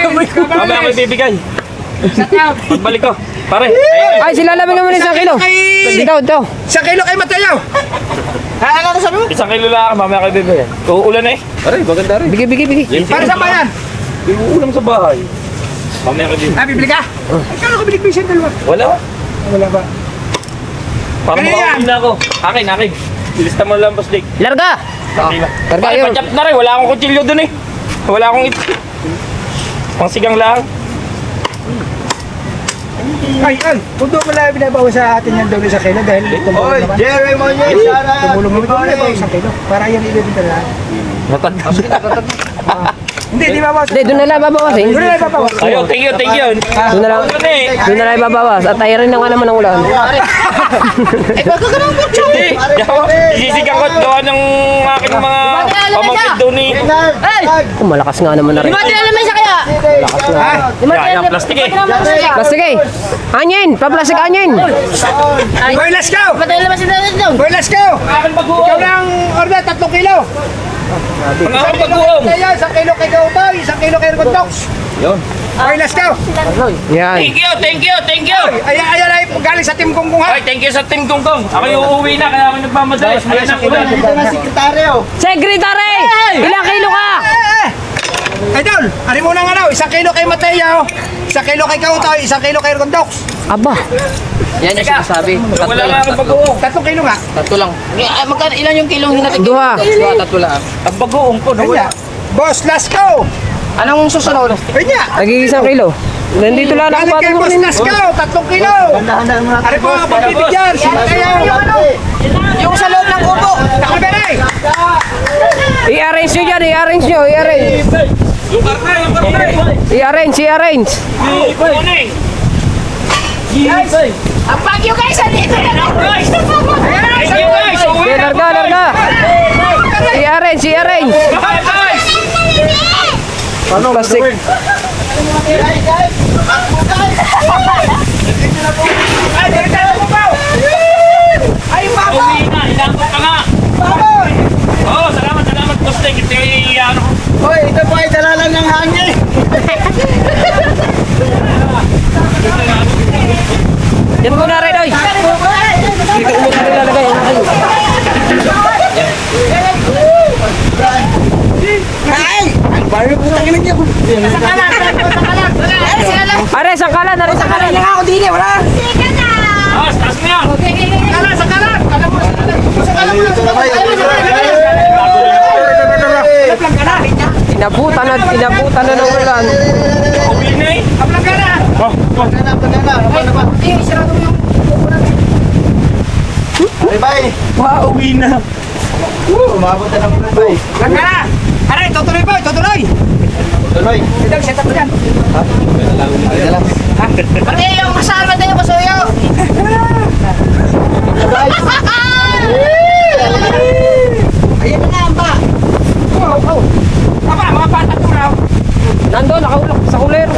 G: Mamaya may bibigay.
B: shout out!
G: Pagbalik ko. Pare.
C: Ay, sila lang bigyan mo na 1 kilo. Dito.
B: 1 kilo kay Mateo!
H: Ano sabi mo?
G: 1 kilo lang. Mamaya kayo bibigay. Uulan eh. Pare, maganda rin.
C: Bigay.
B: Para sa bayan!
G: Uulan sa bahay. Mamaya kayo bibigay.
B: Bibili ka? Ay, kala ko binigay siya dalawa.
G: Wala.
B: Wala ba?
G: Parang
B: Ano yan?
G: makauwi na ako. Akin. Bilista mo lang, Boss Dick.
C: Larga. Larga
G: Pare,
C: yun.
G: pachap na rin. Wala akong kutsilyo dun eh. Wala akong ito. Pangsigang lang.
B: Ay, kung doon mo lang binabawa sa atin yung doble 1 kilo dahil
F: Oy,
B: tumulong naman.
F: Jerry Monye, Sara.
B: Tumulong naman doon binabawa 1 kilo. Para yan ibibinta na.
G: Natanda.
B: Hindi, di babawas.
C: Hindi, doon na lang babawasin.
B: Doon na lang babawas.
G: Ayun, thank you.
C: Doon na lang.
G: Uulan eh.
C: Doon na lang ibabawas. At tayo rin na nga naman ang ulan.
G: Hindi. Isisigang ko at gawa ng aking mga pamangkin doon eh.
C: Malakas nga naman na rin.
G: Yan, plastic eh.
C: Plastic eh. Anyin. Pa-plastic anyin.
B: Boy, let's go! Boy, let's go! Ikaw lang order 3 kilo.
G: Ang akong pag-uong.
B: Kaya 1 kilo kay Gautoy, 1 kilo kay Regondox.
F: Yun.
B: Boy, let's go!
C: Yan.
G: Thank you.
B: Ayan ay galing sa Team Gunggong ha.
G: Ay, thank you sa Team Gunggong. Ako yung uuwi na, kaya ako nagmamadali. Ayan ang ulan.
F: Dito na sekretaryo.
C: Secretary! Ilang kilo ka?
B: Idol, ari mo nang 1 kilo kay Mateo, 1 kilo kay Gautoy, 1 kilo kay Regondox.
C: Aba.
D: Yan yung sinasabi.
G: Wala nga akong pag-uong.
B: 3 kilo nga.
D: Tatlo lang. Magkano, ilan yung kilong hinatig?
C: Duha.
D: Tatlo lang.
G: Ang pag-uong ko,
B: Kanya. Boss, let's go!
D: Anong susunod?
B: Kanya.
C: Nag-iisang kilo. Nandito lang ako
B: Galing kay Boss, let's go! 3 kilo!
F: Handa-handa mo natin.
B: Ari po ang pagbibigyan. Si Mateo.
H: Yung sa loob ng kubo.
B: Nakaberay!
C: I-arrange nyo dyan. I-arrange.
G: Yung karne.
C: I-arrange.
I: Ang Baguio guys, andito na lang guys!
B: Ayan na,
G: Thank you guys.
C: Okay, larga.
B: Hey!
D: i-arrange, i-arrange. Plastic.
A: Uwi na, ilangkot ka nga. Oo, salamat, Kusting. Ito yung ano.
F: Hoy, ito po ay dala lang ng hangin.
D: Yan mo na rin, oy. Dito mo na rin lalagay. Are, sangkalan, are, sangkalan.
H: Ako din eh, wala.
A: Taas mo yan.
D: Inabutan na ng ulan.
A: Uwi na eh.
F: Bye.
D: Wow, uwi na.
F: Umabot na ng ulan, bay.
B: Aray, tutuloy po, tutuloy.
F: Tuloy.
B: Ito, set up yan.
F: Ay, dala.
H: Pati yung kasama tayo, pasuyo. Ayan na nga, ba?
B: Aba, mga bata ko raw.
D: Nandun, nakaulak sa kulero.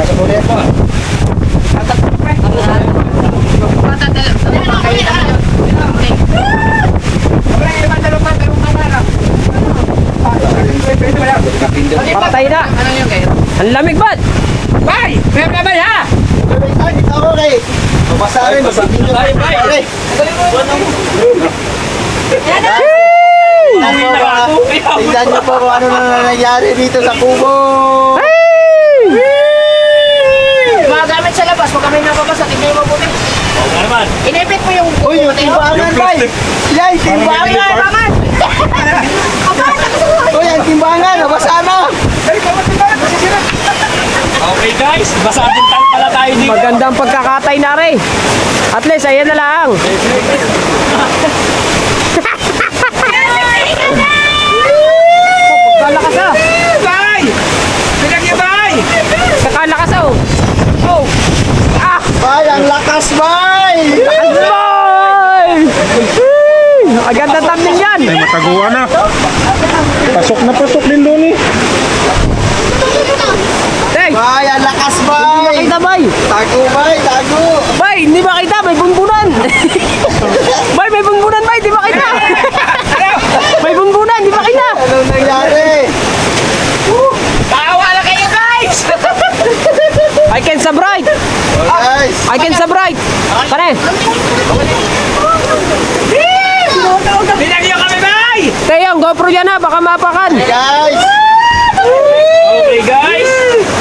D: Patay na. Ang lamig ba?
B: Bay! Bay, ha?
F: Ay, dito ako kay. Mabasa rin, masabihin nyo. Bay. Tingnan nyo po kung ano na nangyayari dito sa kubo.
H: Mga gamit sa labas, huwag kami napapasa, tignan mo mabuti.
A: Oo nga naman.
H: Inipit mo yung
F: Uy, yung timbangan, bay. Yay, timbangan. Uy, ang timbangan, nabasa na.
A: Okay guys, basa din pala tayo dito.
D: Magandang pagkakatay na rin. At least, ayan na lang. Kakalakas ah.
B: Bay! Pinagyo, bay!
D: Kakalakas oh. Oh. Ah!
F: Bay, ang lakas, bay.
D: Boy! Ang ganda thumbnail yan.
G: Ay, mataguan na. Pasok na pasok din doon eh.
D: Hey!
F: Bay, ang lakas, bay.
D: Makita bay.
F: Tago, bay, tago.
D: Bay, hindi makita. May bunbunan. Bay, may bunbunan bay. Di makita. May bunbunan. Di makita.
F: Anong nangyari?
B: Tawa na kayo, guys!
D: I can sabright.
F: Guys,
D: I can sabright. Pare.
B: Pinagyo kami, bay!
D: Teo, GoPro yan ha. Baka mapakan.
F: guys.
A: Okay guys.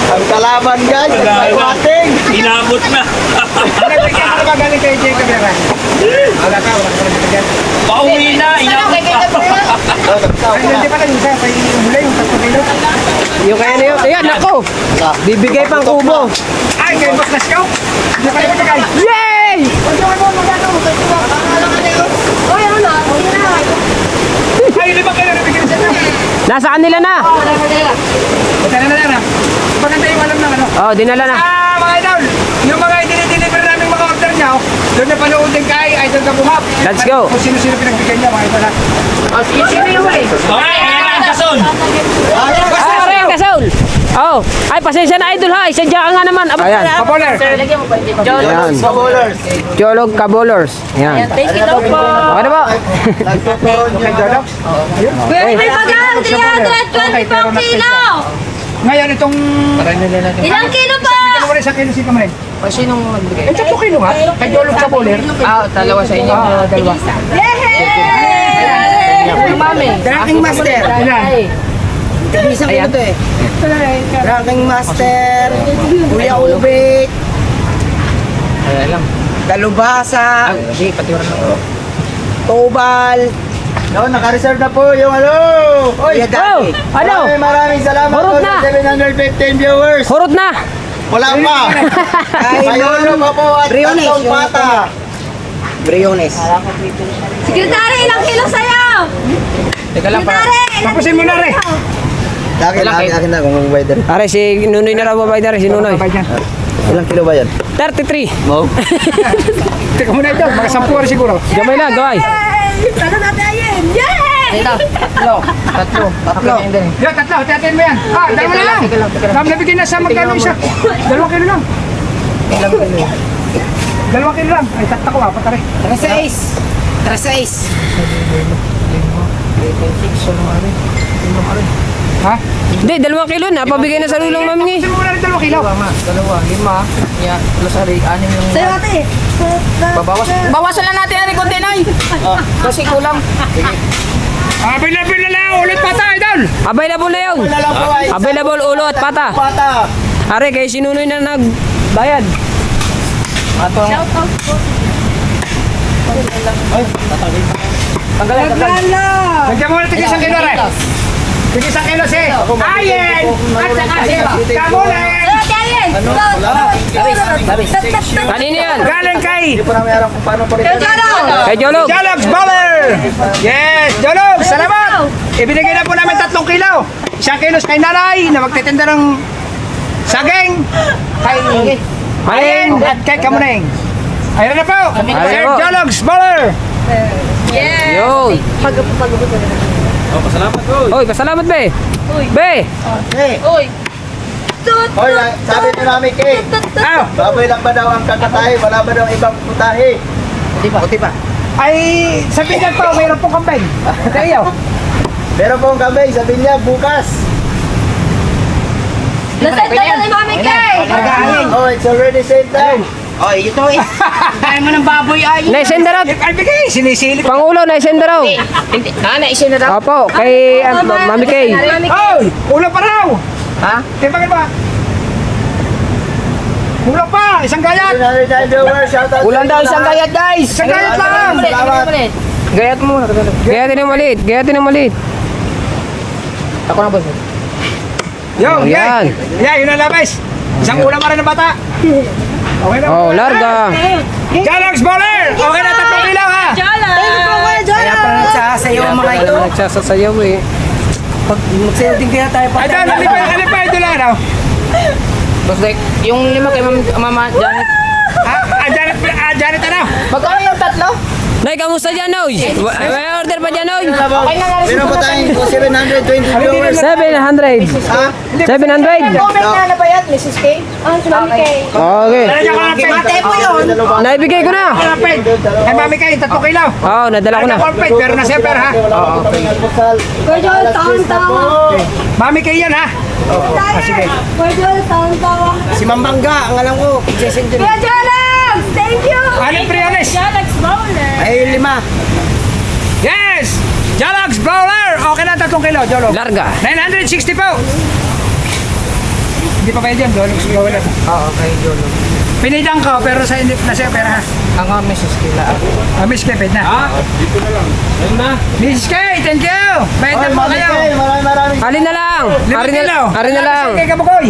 F: Ang kalaban, guys. Ang wating.
A: Inabot na.
B: Nagpagyan ka na ba galing kay Jacob yan, ha? Wala ka, wala ka nagpagyan.
A: Pauwi na, inabot na.
B: Ay, hindi pa lang isa, kay mula yung 3 kilo.
D: Yung kaya na yun. Ayan, nako. Bibigay pang kubo.
B: Ay, kay Boss Nasco! Hindi pa lang magkakay.
D: Yay!
B: Ay, 5 kilo na bigyan sa inyo.
D: Nasa kanila na.
B: Basta na lang, ha? Maganda yung alam ng ano.
D: Oh, dinala na.
B: Mga idol, yung mga i-deliver namin mga order niya, doon na panood din kay Idol Kabuhap.
D: Let's go.
B: Kung sino-sino pinagbigyan niya, mga idol, ha? Sino yung huli?
A: Okay, ayan na ang kason.
D: Ah, rin, kasol. Oh, ay pasensya na idol ha. Isadya ka nga naman. Ayan.
B: Kapoler.
F: Yan.
D: Jolog Kabolers. Yan.
E: Thank you daw po.
D: Okay na po.
E: May pagang 324 kilo.
B: Ngayon, itong...
E: Ilang kilo pa?
B: Bigyan mo rin 1 kilo si Kamay.
H: Sinong magbigay?
B: Eh, 3 kilo nga. Kay Jolog Kapoler.
H: Ah, dalawa sa inyo.
B: Dalawa.
H: Ranking Master. Isang kilo to eh. Ranking Master. Kuya Ubik.
D: Ayan lang.
H: Dalubhasa.
D: Sige, patiwaran lang.
H: Tobal.
F: No, naka-reserve na po yung ano. Oy,
D: Oh, ano?
F: maraming salamat
D: Hurot
F: po
D: na.
F: sa 715 viewers.
D: Hurot na.
F: Wala pa. Mayroon pa po at
H: Briones,
F: tatlong
H: yung
F: pata.
H: Briones.
E: Sekretary, ilang kilo sa'yo?
D: Teka lang pa.
B: Tapusin mo na rin.
F: Akin na kung magbayad rin.
D: Are, si Nunoy na raw babayad na rin. Si Nunoy.
F: Ilang kilo ba yan?
D: 33.
F: Mo?
B: Teka muna ito, mga 10 oras siguro.
D: Gamay lang, gaway.
E: Sana natin ayun. Yay!
C: Dito. Tatlo. Tatlo. Tatlo.
B: Yo, tatlo. Tiyatin mo yan. Dalawa na lang. Ma'am, nabigyan na sa magkano isa. 2 kilo lang. 2 kilo lang. Ay, tatlo ko patare.
H: 3-6.
B: Ha?
D: Hindi, 2 kilo na. Pabigay na sa lulong mami.
B: Kasi mo na rin 2 kilo.
C: Dalawa. 5. Yan. Plus ari. 6 yung...
E: Sa'yo ate.
C: Bawasan lang natin ang konti na kasi kulang.
B: Available na lang. Ulit pata, idol.
D: Available na yun. Available ulo at pata. Are, kay sinunoy na nagbayad.
C: Atong... Tanggalan.
B: Lagyan mo na tig 1 kilo rin. Tig 1 kilo si Ayen. At saka si Kamulen.
D: Kanino yan?
B: Galing kay
D: Kay Jolog.
B: Jologs Baller. Yes, Jologs. Salamat. Ibinigay na po namin 3 kilo. 1 kilo kay nanay na magtitinda ng saging. Kay Ayen at kay Kamulen. Ayun na po. Sir
D: po.
B: Jologs Baller.
D: Yun.
G: Pasalamat ko.
D: Oy, pasalamat be. Be.
F: Hoy, sabi ni Mami Kay, baboy lang ba daw ang kakatahe? Wala ba daw ibang putahe?
C: Buti pa.
B: Ay, sabihin po, mayroon pong kambing. Kayo.
F: Meron pong kami, sabi niya, bukas.
E: Nasaan na ni Mami Kay?
F: Oh, it's already same time.
H: Oh, ito eh. Kaya mo ng baboy ay.
D: Naisenda raw.
B: Ay, bigay, sinisilip.
D: Pangulo, naisenda raw.
H: Hindi. Naisin na daw.
D: Opo, kay Mami Kay.
B: Oy, ulo pa raw.
C: Ha?
B: Timbangin ba? Ulo pa, isang gayat.
F: 109 viewers, shout out.
C: Ulan daw isang gayat, guys.
B: Isang gayat lang.
C: Gayat mo. Gayatin yung maliit. Gayatin yung maliit. Ako na, boss.
B: Yo,
C: Yan.
B: yan, yun ang labis. Isang ulam pa rin ng bata. Okay na.
D: Oh, larga.
B: Jologs Baller. Okay na, 3 kilo ha.
H: Kaya pang nagsasayaw ang mga ito.
D: Nagsasasayaw eh.
H: Pag magsayaw din kaya tayo
B: Ay, doon, alipay, ito lang, ano?
C: Boss Dek, yung 5 kay Mama Janet.
B: Janet, ano?
C: Magkano yung 3?
D: Nay, kamusta dyan, Noy? May order pa dyan, Noy?
F: Meron po tayong 720 viewers.
D: 700.
F: Ha?
D: 700.
H: na ba yan, Mrs. K?
E: Si Mami Kay.
D: Okay.
B: Lalagyan ko ng pen.
H: Mate po yun.
D: Naibigay ko na.
B: Ng pen. Ay, mami kayo, 3 kilo.
D: Oo, nadala ko na.
B: Lalagyan ko ng pen, pero na seper ha.
E: Cordial, taon-tawa.
B: Mami kayo yan ha. Sige.
E: Cordial, taon-tawa.
H: Si Mambangga, ang alam ko. Jason din.
E: Kuya Jologs! Thank you!
B: Anong Priones?
E: Jologs Bowler.
H: Ay, 5.
B: Yes! Jologs Bowler! Okay na, 3 kilo, Jologs.
D: Larga.
B: 960 po. Hindi pa kayo dyan, Jologs Bowler.
C: Oo, kay Jolo.
B: Pinidang ko, pero sa seper ha.
C: Ang Mrs. Kila.
B: Miss Kay, paid na.
G: Dito na lang. Ayun na.
B: Miss Kay, thank you! Paid na
F: Hoy,
B: po
F: Mami
B: kayo.
F: Kay, maraming.
D: Alin na lang.
B: 5 kilo.
D: Arin na lang.
B: Kay Kabukoy.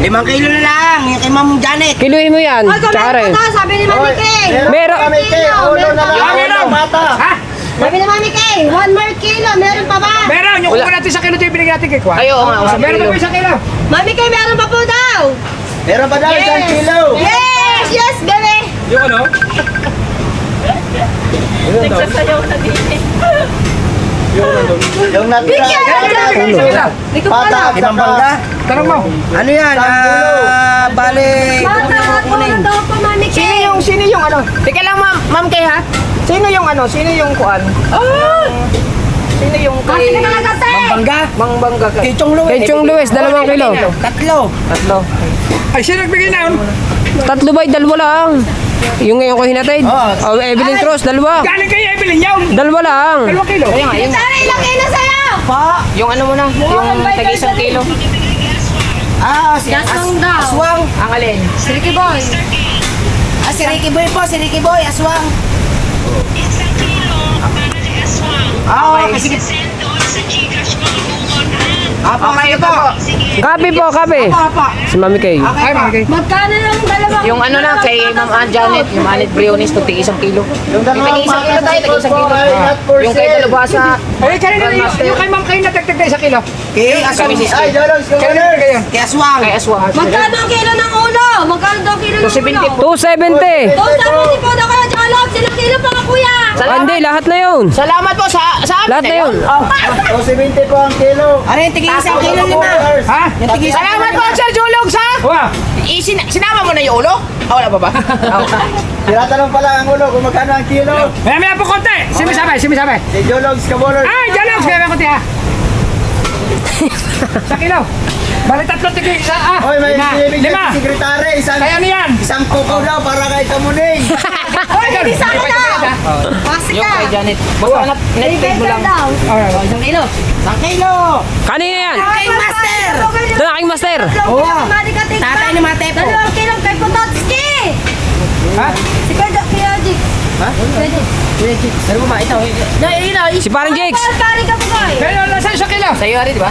H: 5 kilo na lang. Yung kay Ma'am Janet.
D: Kiluhin mo yan.
E: Ay,
D: Tsaka rin.
E: sabi ni Mami Kay.
D: Meron.
F: Mami Kay, ulo na lang.
B: Ah, meron.
F: Mata.
B: Ha?
E: Sabi ni Mami Kay, 1 more kilo. Meron pa ba?
B: Meron, yung kuha natin sa kilo ito yung binigyan natin kay Kwan.
C: Ayo, nga,
B: Meron pa po 1 kilo.
E: Mami Kay, meron pa po daw.
F: Meron pa daw, 1 kilo.
E: Yes! Yes, bebe!
G: Yung ano?
F: Yung natira.
E: Hindi ko pa
F: Pata,
E: alam.
H: Kay Mambangga.
B: Tanong mo.
H: Ano yan? Bale.
E: Bata, kunin daw po, Mami Kay.
C: Sino yung ano? Teka lang, Ma'am Kay ha? Sino yung ano? Sino yung kuan? Sino yung
E: Kasi
C: kay...
E: ka lang kasi.
H: Mambangga.
C: Mangbangga ka?
H: Kay Chong Luis.
D: Kay Chong Luis, 2 kilo.
H: 3.
B: Ay, sino nagbigay na yun?
D: 3 ba? 2 lang. Yung ngayon ko hinatid. Oh, Evelyn Cruz, 2.
B: Galing kay Evelyn yun.
D: 2 lang.
B: 2 kilo.
E: Tara, ilang kilo sa'yo?
C: Yung ano mo na? Yung tagi 1 kilo.
H: Si
E: Gasong daw.
H: Aswang.
C: Ang alin?
E: Si Ricky Boy.
H: Si Ricky Boy po. Si Ricky Boy. Aswang. Kasi...
C: Okay po.
D: Kape po, kape. Si Mami Kay.
B: Ay, Mami Kay.
E: Magkano yung dalawa?
C: Yung ano na kay Ma'am Janet, yung Anet Briones, tigi 1 kilo.
F: Yung dalawang
C: Tigi 1 kilo tayo, tigi 1 kilo.
F: not for
C: Yung kay
F: sale.
C: Dalubasa,
B: Ay, kanina yung kay Ma'am Kay natagtag na 1 kilo.
H: Kay Aswang.
F: Ay, Jologs,
B: Kanina nabigay yun.
H: Kay Aswang.
C: kay Aswang.
E: Magkano ang kilo ng ulo? Magkano daw kilo ng ulo?
C: 270 po.
D: 270.
E: 270 po daw kayo, Jologs. Ilang
I: kilo pa ka, kuya.
D: Hindi, lahat na yun.
C: Salamat po sa amin.
D: Lahat na yun.
F: O, 70 po ang kilo.
H: Ano yung tigil isang kilo lima?
B: Ha?
C: Salamat po, Sir Julogs, ha?
B: Wow.
C: Sinama mo na yung ulo? Wala pa ba?
F: Tinatanong pala ang ulo kung magkano ang kilo.
B: Maya po konti. Sumisabi.
F: Si Jologs Kabolers.
B: Ay, Jalogs. Maya konti ha. Sa kilo. Bali tatlo tigil isa.
F: Oy, may binibigyan
B: Lima.
F: si sekretary.
B: Kaya ano yan?
F: Isang kuko daw para kay Kamuning.
B: Hoy, hindi sa akin na.
C: Yung kay Janet. Basta net-pay mo lang.
H: Isang kilo.
D: Kanina yan.
H: King Master.
D: Ito na, King Master.
H: Oo. Tatay ni Matepo.
I: 2 kilo kay Pototski.
B: Ha?
I: Si Kuya Jig.
C: Ano ba, ito?
D: Si parang Jakes.
I: Pari ka po, boy.
B: Kaya nasa isang kilo.
C: Sa'yo, Ari, di ba?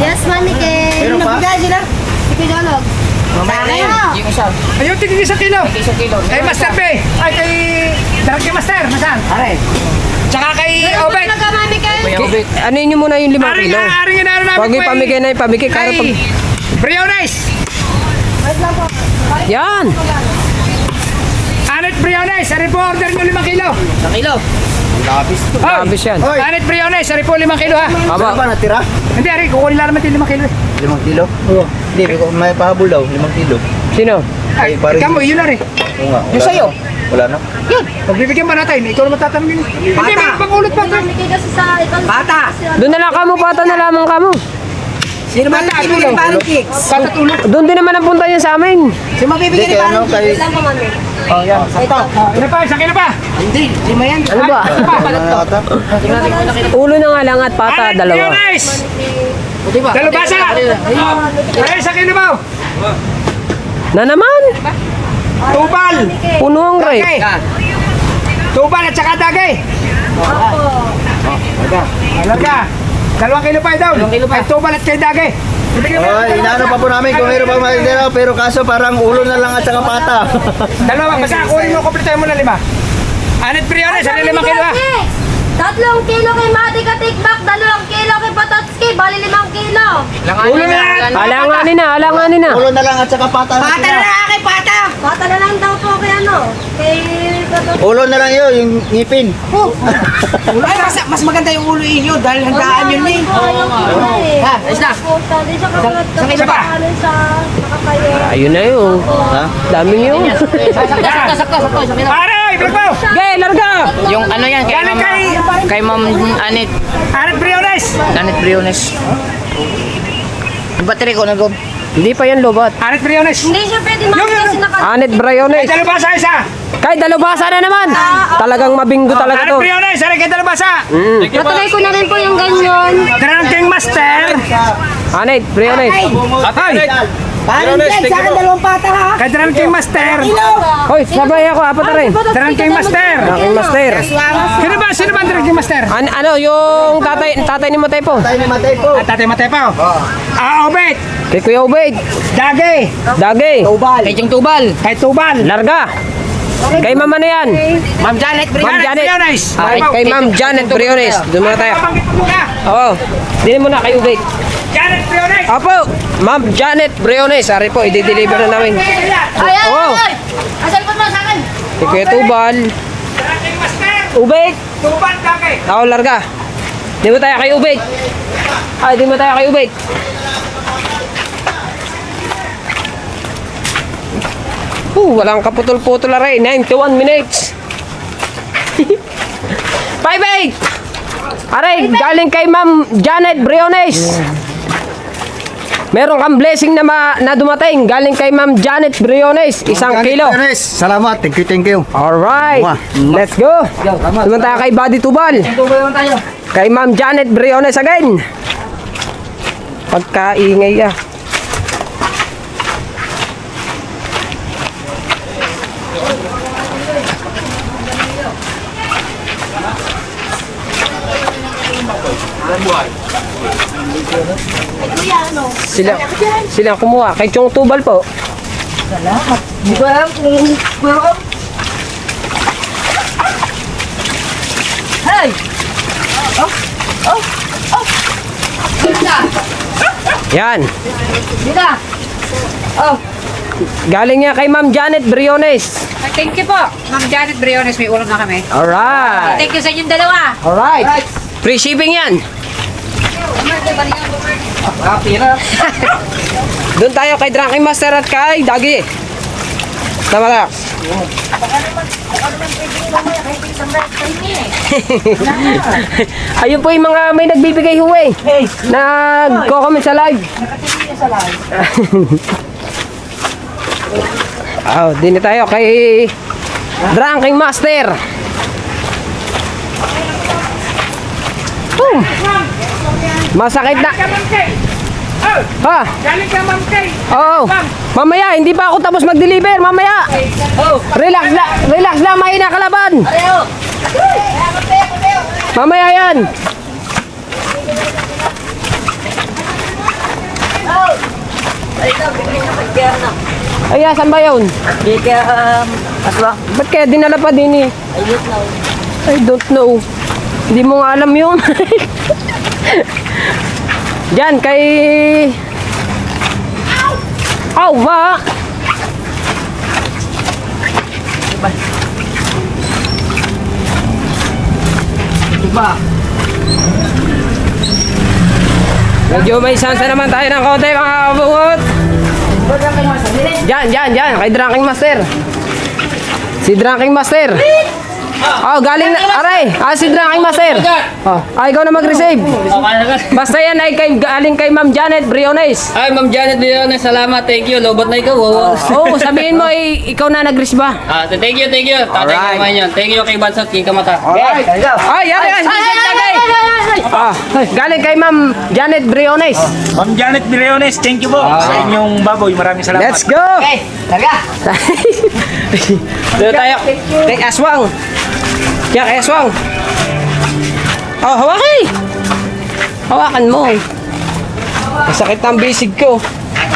I: Yes, money kay.
F: Meron pa?
I: Si Kuya Jolog.
C: Mamaya na yun. Yung isa.
B: Ayun, tigil isang kilo.
C: Isang kilo.
B: Kay Master P. Ay, kay... Darang kay Master. Nasaan?
H: Are.
B: Tsaka kay Obet.
I: Nagkamami kay.
C: Kuya Obet.
D: Ano nyo muna yung 5
B: Aring
D: kilo?
B: nga namin
D: Pag may pamigay na yung pamigay. Kaya pag...
B: Briones.
D: Yan.
B: Anet Briones. Ari po order nyo 5 kilo.
C: Isang kilo.
D: Labis yan.
F: Oy,
B: Anet Briones. Ari po 5 kilo ha.
F: ano ba natira?
B: Hindi, Ari. Kukunin lang naman yung 5 kilo.
F: 5 kilo? Oo. Hindi, may pahabol daw, 5 kilo.
D: Sino?
B: Ay,
F: Ay, parang-
B: ikaw mo, yun na rin.
F: Oo nga.
C: Yung sa'yo.
F: Wala na.
B: Pagbibigyan ba natin? Ikaw naman tatanungin. Hindi, may pangulot pa.
I: Mami kay kasi sa ibang.
H: Bata.
D: Doon na lang kamo, pata na lamang kamo.
H: Sino ba
B: Bata,
H: bibili
B: tulong.
H: ng parang cakes?
B: Patatulog.
D: Doon din naman ang punta niya sa amin.
H: Sino mabibigyan
F: Hindi,
H: ng
F: kaya
H: parang
F: ano, kay...
I: Lang po, mami.
F: Oh, yan.
B: Ano pa? Isang kilo pa?
H: Hindi, lima yan.
D: Ano ba?
F: Wala na ata.
D: Ulo na nga lang at pata,
B: Anet
D: dalawa.
B: Briones. Dalubasa. Ay, isang kilo ba?
D: Na naman.
B: Tubal.
D: Puno ang
B: Dagay.
D: rate.
B: Tubal at saka dagay. Larga. 2 kilo pa daw. Ay, tubal at kay dagay.
F: Oy, inaano pa po namin kung meron pang magdala, pero kaso parang ulo na lang at saka pata.
B: Dalawa, basta kunin mo, kompletuhin mo na 5. Anet Briones, ano 5 kilo ha?
I: 3 kilo kay Mati Katikbak, 2 kilo kay Pototski, bali 5 kilo.
B: Ulo na yan.
D: Alanganin na.
F: Ulo na lang at saka pata na
H: Pata na
F: sila.
H: lang akin, pata.
I: Bata na lang daw po kay ano, kay Pototski.
F: Ulo na lang yun, yung ngipin.
H: Ay, mas maganda yung ulo inyo dahil handaan yun eh.
I: Ha, ayos na. Sa
B: pa.
I: nakakayo.
D: Ayun na yun.
F: Ha?
D: Daming yun.
C: Sakto. Isang kilo.
B: Pare, ibig mo.
D: Gay, larga.
C: Yung ano yan, kay
B: Galing
C: Ma'am... Kay Ma'am Anet.
B: Anet Briones.
C: Anet Briones. Yung battery ko na doon.
D: Hindi pa yan lobat.
B: Anet Briones.
I: Hindi siya pwede mami kasi
D: Anet Briones.
B: Kay Dalubasa isa.
D: Kahit dalubasa na naman. Talagang mabinggo talaga
B: Anet
D: to.
B: Briones, ano kay Dalubasa?
I: Natuloy ko na rin po yung ganyan.
B: Dranking Master.
D: Anet Briones.
B: Atay.
H: Parang dyan, sa akin 2 pata ha.
B: Kay Dranking Master.
D: Hoy, sabay ako, apat na rin.
B: Dranking Master.
D: Aking master.
B: Sino ba ang Dranking Master?
D: Ano, yung tatay ni Matepo.
F: Tayo ni Matay po.
B: Tatay Matepaw. Obet.
D: Kay Kuya Ubaid.
B: Dagay.
D: Dagay.
C: Kay Jeng Tubal.
B: Kay Tubal.
D: Larga. Kay Mama na yan.
H: Ma'am Janet,
D: Ma'am Janet.
B: Briones.
D: Kay Ma'am Janet Briones. Doon muna tayo.
B: Pabanggit mo muna.
D: Oo. Dili muna kay Ubaid.
B: Janet Briones.
D: Apo, Ma'am Janet Briones. Ari po, i-deliver na namin.
I: Ay,
D: Oo.
I: Asal ko mo sa akin.
D: Kay Kuya Tubal.
B: Dranking Master.
D: Ubaid.
B: Tubal, Dagay.
D: Ako, larga. Di mo tayo kay Ubaid. Ay, di mo tayo kay Ubaid. Walang kaputol-putol na rin. 91 minutes. 5-8. Aray, galing kay Ma'am Janet Briones. Meron kang blessing na dumating. Galing kay Ma'am Janet Briones. 1 kilo.
F: Salamat, thank you.
D: Alright.
F: Mwah.
D: Let's go. Naman tayo kay Buddy Tubal. Kay Ma'am Janet Briones again. Pagkaingay ah. Sila kumuha. Kay Chong Tubal po.
H: Di ba alam kung meron? Hey!
D: Yan.
H: Dita! Oh!
D: Galing niya kay Ma'am Janet Briones.
B: Thank you po. Ma'am Janet Briones, may ulam na kami.
D: Alright.
I: Thank you sa inyong dalawa.
D: Alright. Free shipping yan. Doon tayo kay Drunken Master at kay Dagi. Tama na. Ayun po yung mga may nagbibigay huwi. Nagko-comment sa live. Din tayo kay Drunken Master. Masakit na. Ha?
B: Galing ka, Ma'am Kay.
D: Oo. Mamaya, hindi pa ako tapos mag-deliver. Mamaya. Relax lang, mahina kalaban. Mamaya yan. Ay, saan ba yun?
E: Aswa.
D: Ba't kaya dinala pa din eh? I don't know. Hindi mo nga alam yun. Diyan kay... Aw, ba? Medyo may sansa naman tayo ng konti mga kabungot. Diyan, kay Drunken Master. Si Drunken Master. Galing na, aray. Si Drunken Master. Ikaw na mag-receive. Basta yan ay galing kay Ma'am Janet Briones.
C: Ay, Ma'am Janet Briones, salamat. Thank you. Lobot na ikaw.
D: Sabihin mo ikaw na nag-receive ba?
C: Thank you. Tatay ka naman yun. Thank you kay Bansot, kay Kamata.
D: Galing kay Ma'am Janet Briones.
A: Ma'am Janet Briones, thank you po sa inyong baboy. Maraming salamat.
D: Let's go!
E: Okay, talaga.
D: Dito tayo kay Aswang. Yan, kay Aswang. Hawakan mo. Masakit ang bisig ko.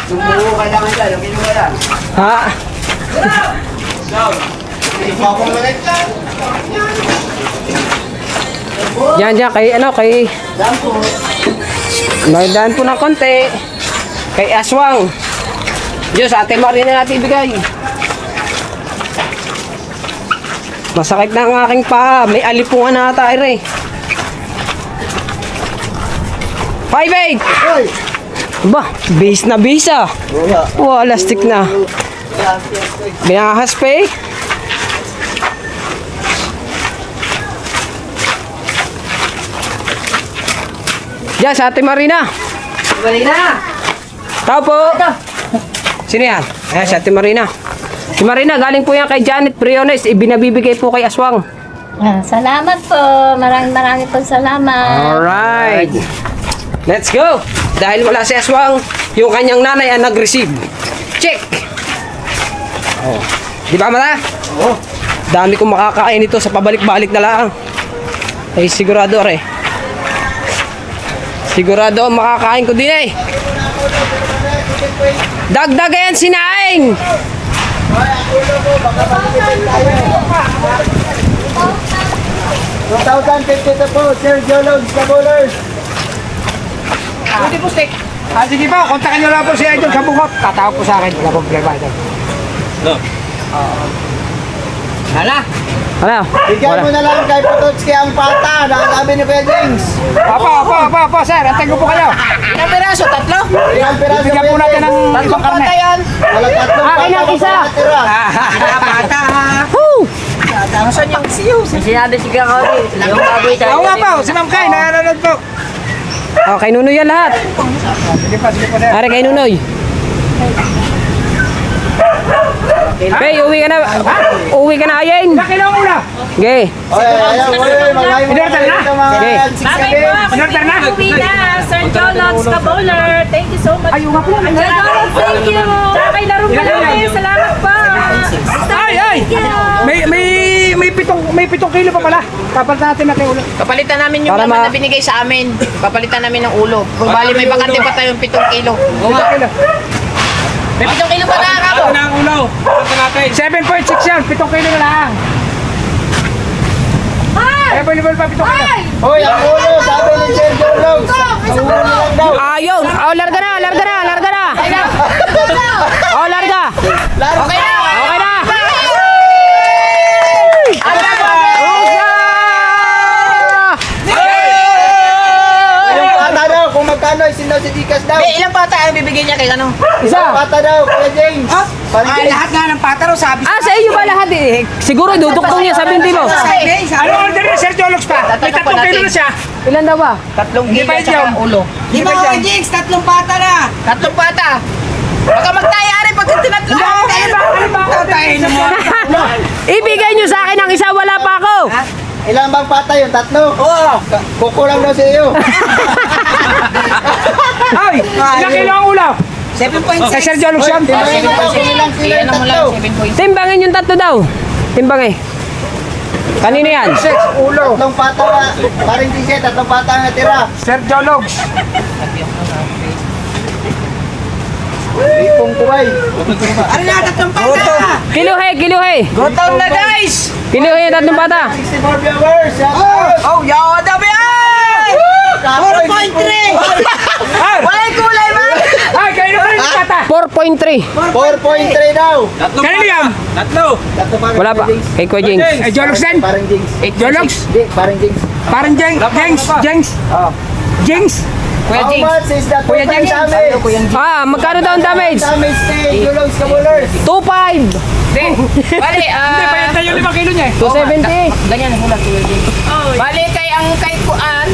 F: Sumubukan lang ito. Yung kinuha lang.
D: Ha? Yan, kay magdaan po ng konti. Kay Aswang. Diyos, Ate Marina natin ibigay. Masakit na ang aking paa. May alipungan na ata eh. 5-8! Ba, base na base ah. Lastik na. Binahas pa eh. Diyan sa Ate Marina. Tao po. Sino yan? Ayan, si Ate Marina. Si Marina, galing po yan kay Janet Briones. Ibinabibigay po kay Aswang.
I: Salamat po. Maraming po salamat.
D: Alright. Let's go. Dahil wala si Aswang, yung kanyang nanay ang nag-receive. Check. Di ba, Mata? Dami kong makakain ito sa pabalik-balik na lang. Ay, sigurado rin. Sigurado ang makakain ko din eh. Dagdag yan sinaing.
F: 2,052 po, Sir Jologs, Kabulers.
B: Pwede po, steak. Sige po, kontakin nyo lang po si Idol sa bukot. Tatawag po sa akin. Wala po problema, Idol.
D: Ano?
F: Bigyan mo na lang kay Pototski ang pata. Nakakabi ni Kuya James.
B: Apa, sir. Antay ko po kayo.
H: Ilang piraso? 3?
F: Ilang piraso
B: Bigyan po natin ng ibang karne.
F: Wala 3
D: Akin ang isa.
B: Pata.
H: Saan yung siyo?
E: Sinabi si Kakawin, yung baboy tayo.
B: Oo nga po, si Ma'am Kay, nanonood po.
D: Kay Nunoy yan lahat.
B: Sige po, sir.
D: Are kay Nunoy. Kay, uwi ka na. Uwi ka na, Ayen.
B: Ilang kilo ang ula?
D: Okay.
B: Inorder na?
D: Okay.
B: Inorder na?
J: Uwi na, Sir Jologs Kabowler. Thank you so much.
B: Ayaw nga po.
J: Jologs, thank you. Tsaka kay Larong Malaki, salamat pa.
B: Ay! May 7 kilo pa pala. Kapalitan natin natin ulo.
H: Kapalitan namin yung
D: Para
H: laman na binigay sa amin. Papalitan namin ng ulo. Kung bali may bakante pa tayong 7 kilo.
B: 7 kilo.
H: 7 kilo pa na ako.
A: Ito na ang ulo. Ito natin.
B: 7.6 yan. 7 kilo na lang. Available pa 7 kilo.
F: Hoy, ang ulo, sabi ni Sir Jologs. Ang ulo lang daw.
D: Ayun. Larga na. Larga.
F: Blessing daw si Gcash daw.
H: Ilang pata ang bibigyan niya kay ano?
F: Isang pata daw, Kuya James. Parang James.
H: Lahat nga ng pata raw sabi.
D: Ah, sa iyo ba lahat eh? Siguro duduktong niya sa binti mo.
B: Ano order na Sir Jolox pa? May 3 kilo na siya.
D: Ilan daw ba?
H: 3
B: Hindi
H: kilo
B: ba
H: at saka
B: yun?
H: ulo. Di ba Kuya Jinx? 3 pata na. 3 pata. Baka magtayari pag tinatlo. Tatayin mo.
D: Ibigay niyo sa akin ang isa, wala pa ako.
F: Ilang bang pata yun? 3?
H: Oo.
F: Kukulang daw sa iyo.
B: Ay, ilang kilo ang ulam?
H: 7.6.
B: Kay Sir Jolox yan.
F: Ilang kilo yung
H: Ano mo lang,
F: 3?
H: 7.6.
D: Timbangin yung 3 daw. Timbangin. Kanino yan?
B: 6 ulo.
F: 3 pata na. Parang di siya, 3 pata ang natira.
B: Sir Jolox.
F: Ipong kuway.
H: Ano na, 3 pata.
D: Kiluhe.
H: Gotown na guys.
D: Kiluhe, 3 bata.
F: 64 viewers. Shout out.
H: Oh, yawa dami ay! 4.3. Walay kulay man.
B: Ay, kayo na rin yung pata.
D: 4.3.
F: 4.3 daw.
B: Kanino yan?
D: Wala pa. Kay Kuya Jings.
B: Eh, Jolox din?
F: Parang Jinx.
B: Jolox?
F: Di, parang Jinx.
B: Parang Jengs. Jengs.
H: Kuya
F: How
H: Jinx.
F: much is that?
B: Kuya Jinx.
F: Damage.
D: Ah, magkano daw ang damage?
F: Damage ni Julogs Kabulers.
D: 2.5.
H: Bali,
B: Hindi, bayad na yung 5 kilo niya eh.
D: 270.
H: ganyan ang hulat Kuya Jinx. Bali, kay Kuan,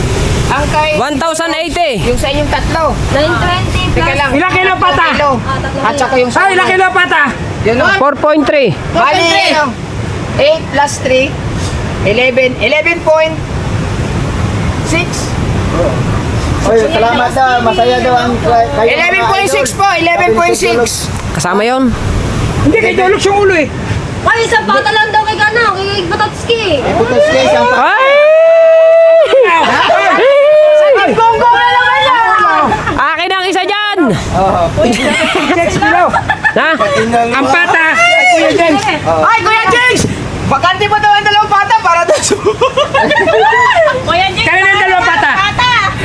H: ang kay
D: 1,080.
H: yung sa inyong tatlo.
I: 920
H: Teka
I: plus.
H: lang.
B: Ilang kilo pata?
H: At saka yung
B: Ay, ilang kilo pata?
H: Yun o.
D: 4.3.
H: Bali, 8 plus 3, 11. 11.6.
F: Oy, salamat daw. Masaya daw ang kayo.
H: 11.6 po, 11.6.
D: Kasama yon.
B: Hindi, kay Jolox yung ulo eh.
I: Ay, isang pata lang daw kay Gana, kay Batatski.
F: Putas guys, ang
D: Ay!
H: Gonggong na naman yan!
D: Akin ang isa dyan.
B: 6 kilo.
D: Ha?
B: Ang pata kay Kuya Jengs.
H: Ay, Kuya Jinx! Bakante mo daw ang 2 pata para daw
I: Kuya Jing,
B: Kanino yung 2 pata?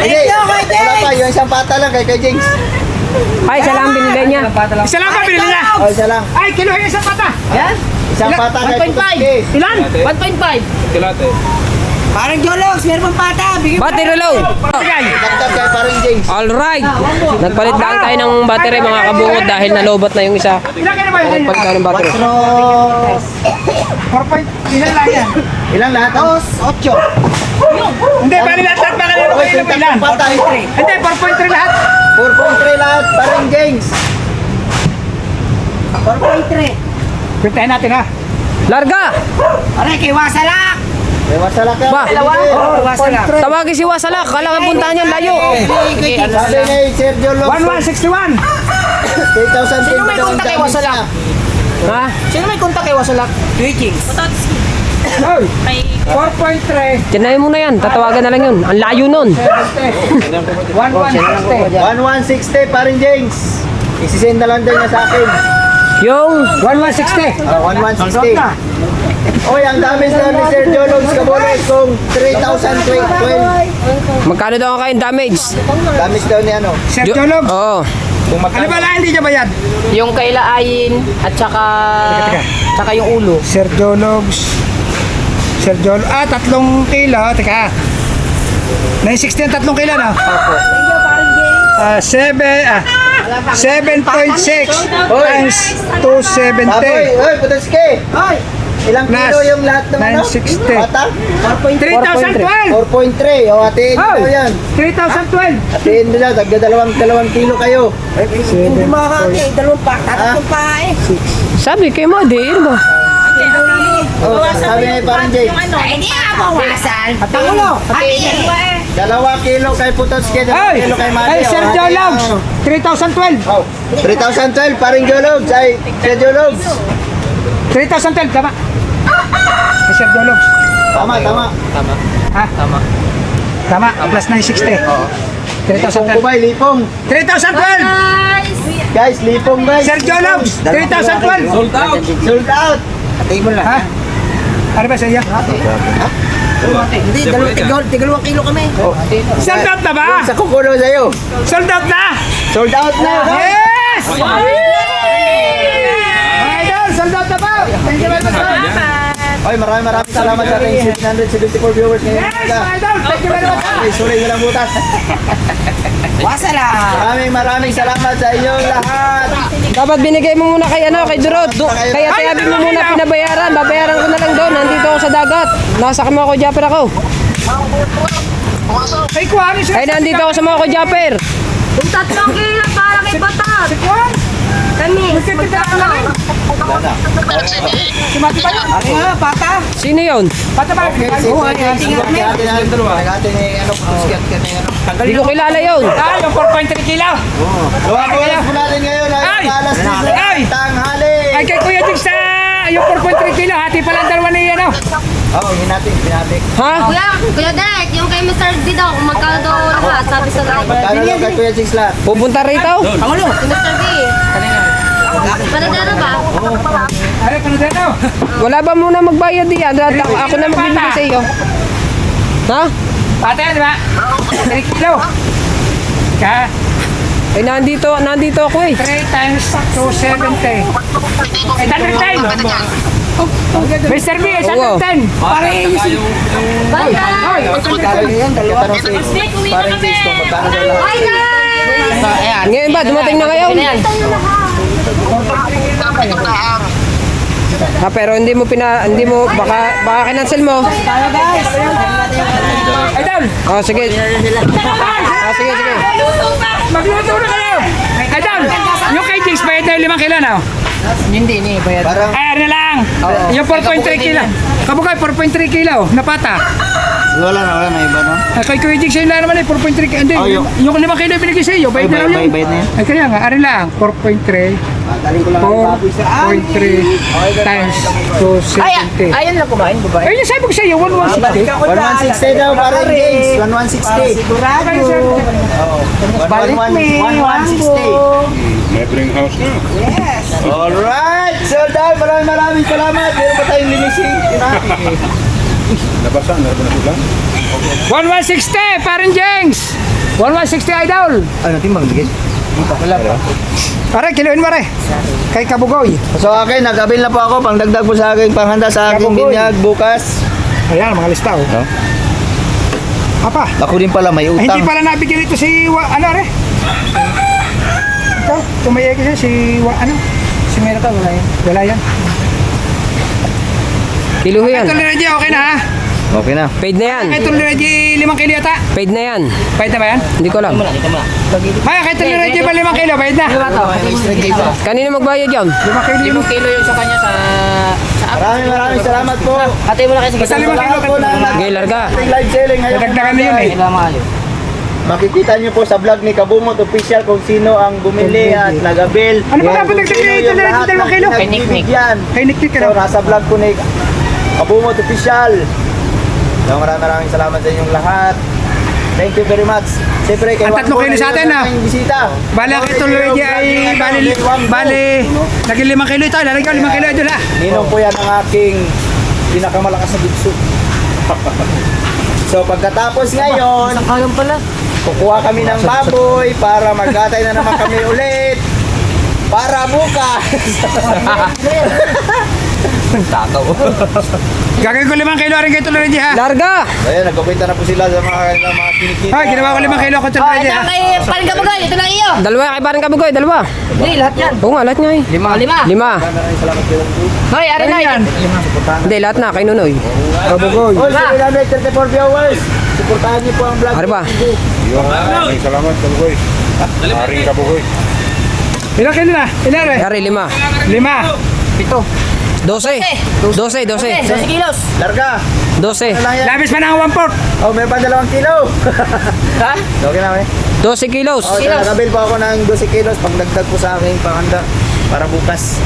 F: Hindi, wala pa. Yung isang pata lang kay Jinx.
D: Ay, isa lang binigay niya.
B: Isa lang ba binili niya?
F: O, isa lang.
B: Ay, kilohin isang pata.
F: Isang pata kay
H: 1.5.
F: Putas guys.
B: Ilan?
H: 1.5. Parang Jologs, meron pang pata. Bigyan
D: Battery low.
B: Bigay.
F: Dagdag kay parang Jinx.
D: Alright. Nagpalit lang tayo ng battery mga kabungod dahil nalobat na yung isa.
B: Ilan kilo ba yun?
D: Nagpalit tayo ng battery.
B: 4 point. Ilan lang yan?
F: Ilang lahat? 8.
B: Hindi, bali lahat ba kanino kayo ng ilan?
F: Pata.
B: Hindi, 4.3 lahat.
F: 4.3 lahat. Parang Jinx.
H: 4.3.
B: Pintahin natin ha.
D: Larga.
H: Aray, kay Wasalak.
F: May masala ka.
D: Ba?
H: Wasalak.
D: Tawagin si Wasalak. Kailangan puntahan niyan layo.
F: Sabi ni Sergio Lobs.
B: 1161.
F: 3,000
H: Sino may kontak kay Wasalak?
D: Ha?
H: Sino may kontak kay Wasalak? Kuya Jinx.
B: Oy, 4.3.
D: Tinayin mo na yan. Tatawagan na lang yun. Ang layo nun.
B: 1160.
F: 1160 parang Jinx. Isisend na lang din niya sa akin.
D: Yung
B: 1160.
F: 1160. Oy, ang damage na ni Sergio Lobs Kabulers kung 3,012.
D: magkano daw kayong damage?
F: Damage daw ni ano.
B: Sir Jologs.
D: Oo.
B: Ano ba lang hindi niya bayad?
H: Yung kay Laayin at saka yung ulo.
B: Sir Jologs. 3 kilo. Teka. 960 ang 3 kilo na. Opo. 7.6 times 270.
F: Oy, Pudaski. Oy. Ilang
B: Plus
F: kilo yung lahat ng ano?
B: 960.
F: Bata?
B: 3,012.
F: 4.3. O, hatiin nyo daw yan.
B: 3,012.
F: Hatiin nyo daw. Tagda 2 kilo kayo.
H: Hindi makakati, 2 pa. Tatatong pa eh.
D: Sabi kayo mo, di ba?
F: O, sabi ni parang Jay.
H: Ay, hindi nga bawasan. Pangulo, hatiin.
F: 2 kilo kay Putoski. 2
B: Ay,
F: kilo kay Mati.
B: ay,
F: O,
B: Sir
F: hatiin
B: Jologs.
F: mo.
B: 3,012.
F: Oh, 3,012 paring Jologs. Ay, Sir Jologs.
B: 3,012, tama. Ay, Sir Jologs.
F: Tama.
B: Ha? Tama, plus 960.
F: Lipong
B: 3,012.
F: kubay, lipong.
B: 3,012.
I: guys.
F: Guys, lipong guys.
B: Sir Jologs, 3,012.
F: Sold out. Hatiin mo lang.
B: Ha? Ano ba sa iyo?
H: Hindi, 2 kilo kami.
B: Sold out na ba?
F: Sa kukulo sa'yo.
B: Sold out na!
F: Sold out na.
B: Yes! Mga idol, sold out na ba? Thank you very much.
F: Ay, maraming salamat sa ating 774 viewers ngayon.
B: Yes, idol! Thank you very much!
F: Ay, sulit walang butas.
H: Wasala!
F: Maraming salamat sa inyong lahat.
D: Dapat binigay mo muna kay Durod. Kaya Ate Abby mo muna pinabayaran. Babayaran ko na lang doon. Nandito ako sa dagat. Nasa Mako Japper ako.
B: Ay, kuhanin siya!
D: Ay, nandito ako sa Mako Japper.
I: Yung 3 kilo para kay Batat.
B: Si Kuhan!
I: Kami, magkano?
B: Si Mati ba yun?
H: Ano nga, pata?
D: Sino yun?
B: Pata ba?
D: Hindi ko kilala yun.
B: Ah, yung 4.3 kilo!
F: Luwag po natin ngayon ay alas 10
B: Ay!
F: tanghali.
B: Ay, kay Kuya Jigs sa yung 4.3 kilo, hati pala ang dalawa ni ano.
F: Oo, hinati.
D: Ha?
I: Kuya Dek, yung kay Mr. D daw, kung magkano daw lahat, sabi sa live.
F: Magkano lang kay Kuya Jigs lahat?
D: Pupunta rito?
H: Pangulo!
I: Si Mr. D. Panadero ba?
B: Ay, ano din daw?
D: Wala ba muna magbayad diyan? Ako na magbibigay sa iyo. Ha?
B: Pata yan, di ba? 3 kilo. Ka?
D: Ay, nandito ako eh.
B: 3 times 270. 810. Mr. B, 810. Para iisip.
I: Bye guys!
F: Katanong sa parang Jigs kung magkano daw lahat.
I: Bye guys!
D: Ngayon ba? Dumating na ngayon? Ha, pero hindi mo baka kinansel mo.
B: Idol!
D: Oh, sige. Sige.
B: Magluto na kayo! Idol! Yung kay Jigs, bayad na yung 5 kilo na.
H: Hindi, bayad.
F: Parang
B: Ay, ano na lang. Yung 4.3 kilo. Kabukay, 4.3 kilo. Napata.
F: wala na iba no.
B: Ay, kay Kuya Jigs, yun lang naman eh. 4.3 kilo. Hindi,
F: Oh,
B: yung 5 kilo yung binigay sa iyo. Bayad na raw yun.
F: bayad na yun.
B: Ay, kaya nga, ano lang. 4.3. 4.3 times 270.
H: Ayun lang kumain, babae.
B: Ay, yung sabi ko sa iyo, 1,160.
F: 1160 daw parang Jigs. 1160.
H: Sigurado.
F: Balik me. 1160.
H: Yes.
F: Alright! So dahil maraming salamat. Meron pa tayong linising.
B: 1,160, parang Jengs. 1,160, idol.
F: Ano timbang bigay?
B: Pare, kiloin mo re. Kay Kabugoy.
F: So akin, nag-abil na po ako. Pangdagdag po sa aking panghanda sa aking
B: Kabugoy.
F: binyag bukas.
B: Ayan, mga lista oh.
F: No?
B: Apa?
F: Ako din pala may
B: Ay, hindi
F: utang.
B: pala nabigyan ito si, ano re? Ito, tumayag siya si,
H: Si Merta, wala yun.
B: wala yan.
D: Kiluho yan.
B: Ito ni Reggie, okay na ha?
F: Okay na.
D: Paid na yan.
B: Ito ni Reggie, 5 kilo yata.
D: Paid na yan.
B: Bayad na ba yan?
D: Hindi ko alam.
B: Maya, kahit ni Reggie pa 5 kilo, bayad na.
D: Kanino magbayad yan?
B: 5 kilo yun.
C: Kilo yun sa kanya sa...
F: Maraming salamat po.
C: Ate mo na kasi
B: Basta 5 kilo.
F: Salamat po na
D: Gay, larga.
F: live selling ngayon.
B: Nadagdagan na yun eh.
F: Makikita niyo po sa vlog ni Kabumot Official kung sino ang bumili at nag-abil.
B: Ano ba dapat nagtagay ito na Reggie, 2 kilo?
F: Kay Nick.
B: Kay Nick ka
F: So,
B: na.
F: nasa vlog ko ni Kabumot Official. So, maraming salamat sa inyong lahat. Thank you very much. Siyempre, kay
B: Ang 3 kilo sa atin,
F: na bisita.
B: Bali, ang ito ni Reggie ay, bali, naging 5 kilo ito. Lalagyan 5 kilo ito na.
F: Ninong po yan ang aking pinakamalakas na bigso. So, pagkatapos ngayon, kukuha kami ng baboy para magkatay na naman kami ulit. Para bukas.
B: Gagawin ko 5 kilo rin kay ito ni Reggie ha.
D: Larga!
F: Ayan, nagkukwenta na po sila sa mga kinikita.
B: Ay, ginawa ko 5 kilo ko ito ni Reggie ha.
I: Paling Kabugoy, ito lang iyo.
D: Dalawa kay parang Kabugoy, dalawa.
H: Hindi, lahat yan.
D: Oo nga, lahat nga eh.
I: 5.
D: 5.
H: Hoy, aray na yan.
D: Hindi, lahat na, kay Nunoy.
B: Kabugoy.
F: Oh, 734 viewers. Suportahan niyo po ang vlog.
D: Ano ba?
B: Ilang kilo na? Ilan rin?
D: Yari, 5.
B: 5.
D: 12. 12.
I: 12 kilos.
F: Larga.
D: 12.
F: Ano lang yan?
B: Labis pa ng 1/4.
F: Oh, may pa 2 kilo. Ha? Okay na, eh.
D: 12 kilos.
F: Oh, so nakabil pa ako ng 12 kilos pangdagdag po sa aking panghanda para bukas.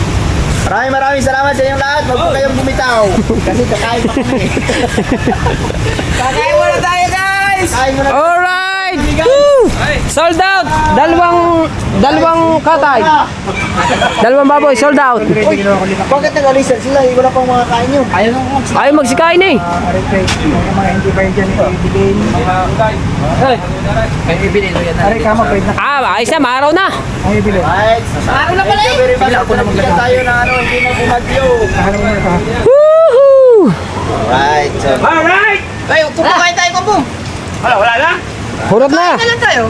F: Maraming salamat sa inyong lahat. Huwag po kayong bumitaw. Kasi kakain pa kami.
H: Kakain muna tayo, guys!
F: Kain mo na.
D: Alright! Woo! Sold out! Dalawang katay. Dalawang baboy, sold out.
F: Uy, bakit nag-alisan sila? Wala pang mga kain nyo.
D: Ayaw magsikain eh.
B: Mga hindi ba yan dyan ibigay? Aray ka mo, pwede na.
D: Ayos na, maaraw na.
B: Ang ibigay.
F: Right. Thank you very much. Ako na tayo na hindi na bumagyo.
B: Ano mo na ka?
D: Woohoo!
F: Right. So,
B: Alright!
C: Tayo, kumain tayo, kubo.
B: Wala na?
D: Hurot na!
C: Kain na lang tayo.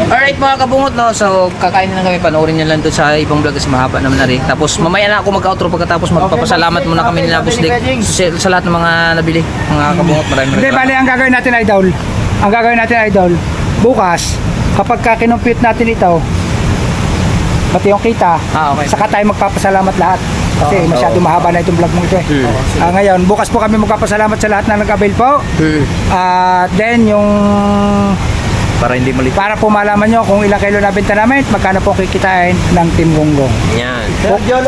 C: Alright mga kabungot, no? So kakain na lang kami, panoorin nyo lang doon sa ibang vlog kasi mahaba naman na rin. Tapos mamaya na ako mag-outro pagkatapos magpapasalamat muna kami nila Boss Dick sa lahat ng mga nabili. Mga kabungot, maraming
H: Hindi, bali, ang gagawin natin, idol, bukas, kapag kinumpute natin ito, pati yung kita,
C: okay.
H: saka tayo magpapasalamat lahat. Kasi masyado mahaba na itong vlog mo ito eh. Ngayon, bukas po kami magpapasalamat sa lahat na nag-avail po. Then, yung
C: Para hindi malito.
H: para po malaman nyo kung ilang kilo nabenta namin, magkano po kikitain ng Team Gonggong.
C: Yan.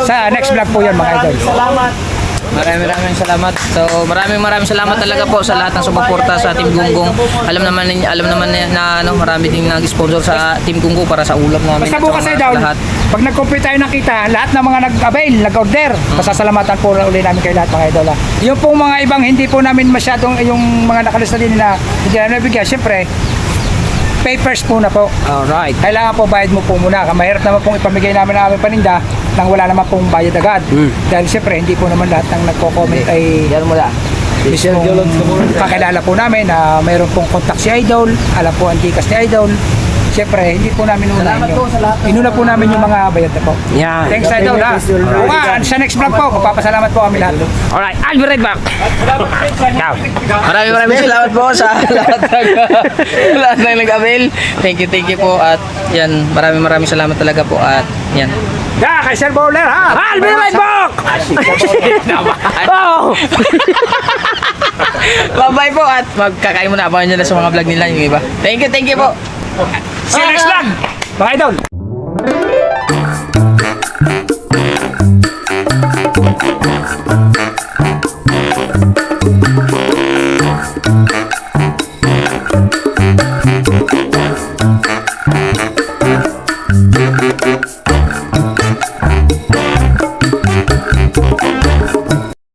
H: Sa next vlog po yan, mga idol.
C: Maraming salamat. So maraming salamat talaga po sa lahat ng sumuporta sa Team Gonggong. Alam naman na ano, marami ding nag-sponsor sa Team Gonggong para sa ulam namin.
H: Basta
C: at
H: bukas
C: sa
H: ay
C: mga-
H: daw,
C: lahat.
H: pag nag-compute tayo ng kita, lahat ng mga nag-avail, nag-order, pasasalamatan po uli namin kay lahat, mga idol. Yung pong mga ibang hindi po namin masyadong, yung mga nakalista din na hindi namin nabigyan, syempre, papers po na po.
D: Alright.
H: Kailangan po bayad mo po muna. Mahirap naman pong ipamigay namin ng aming paninda nang wala naman pong bayad agad. Dahil syempre, hindi po naman lahat ng nagko-comment ay
C: Yan mo lang.
H: mismong kakilala po namin na mayroon pong contact si Idol, alam po ang Gcash ni Idol. Siyempre, hindi po namin unahin yun. Inuna po namin yung mga bayad na po.
D: Yan.
H: Thanks, Idol, ha? Sa next vlog po, magpapasalamat po kami lahat.
D: Alright, I'll be right back.
C: Maraming salamat po sa lahat ng nag-avail. Thank you po at yan, maraming salamat talaga po at yan.
H: Kay Sir Bowler, ha?
D: I'll be right back! Oh!
C: Bye-bye po at magkakain muna. Abangan nyo na sa mga vlog nila yung iba. Thank you po.
H: See you next vlog, mga idol.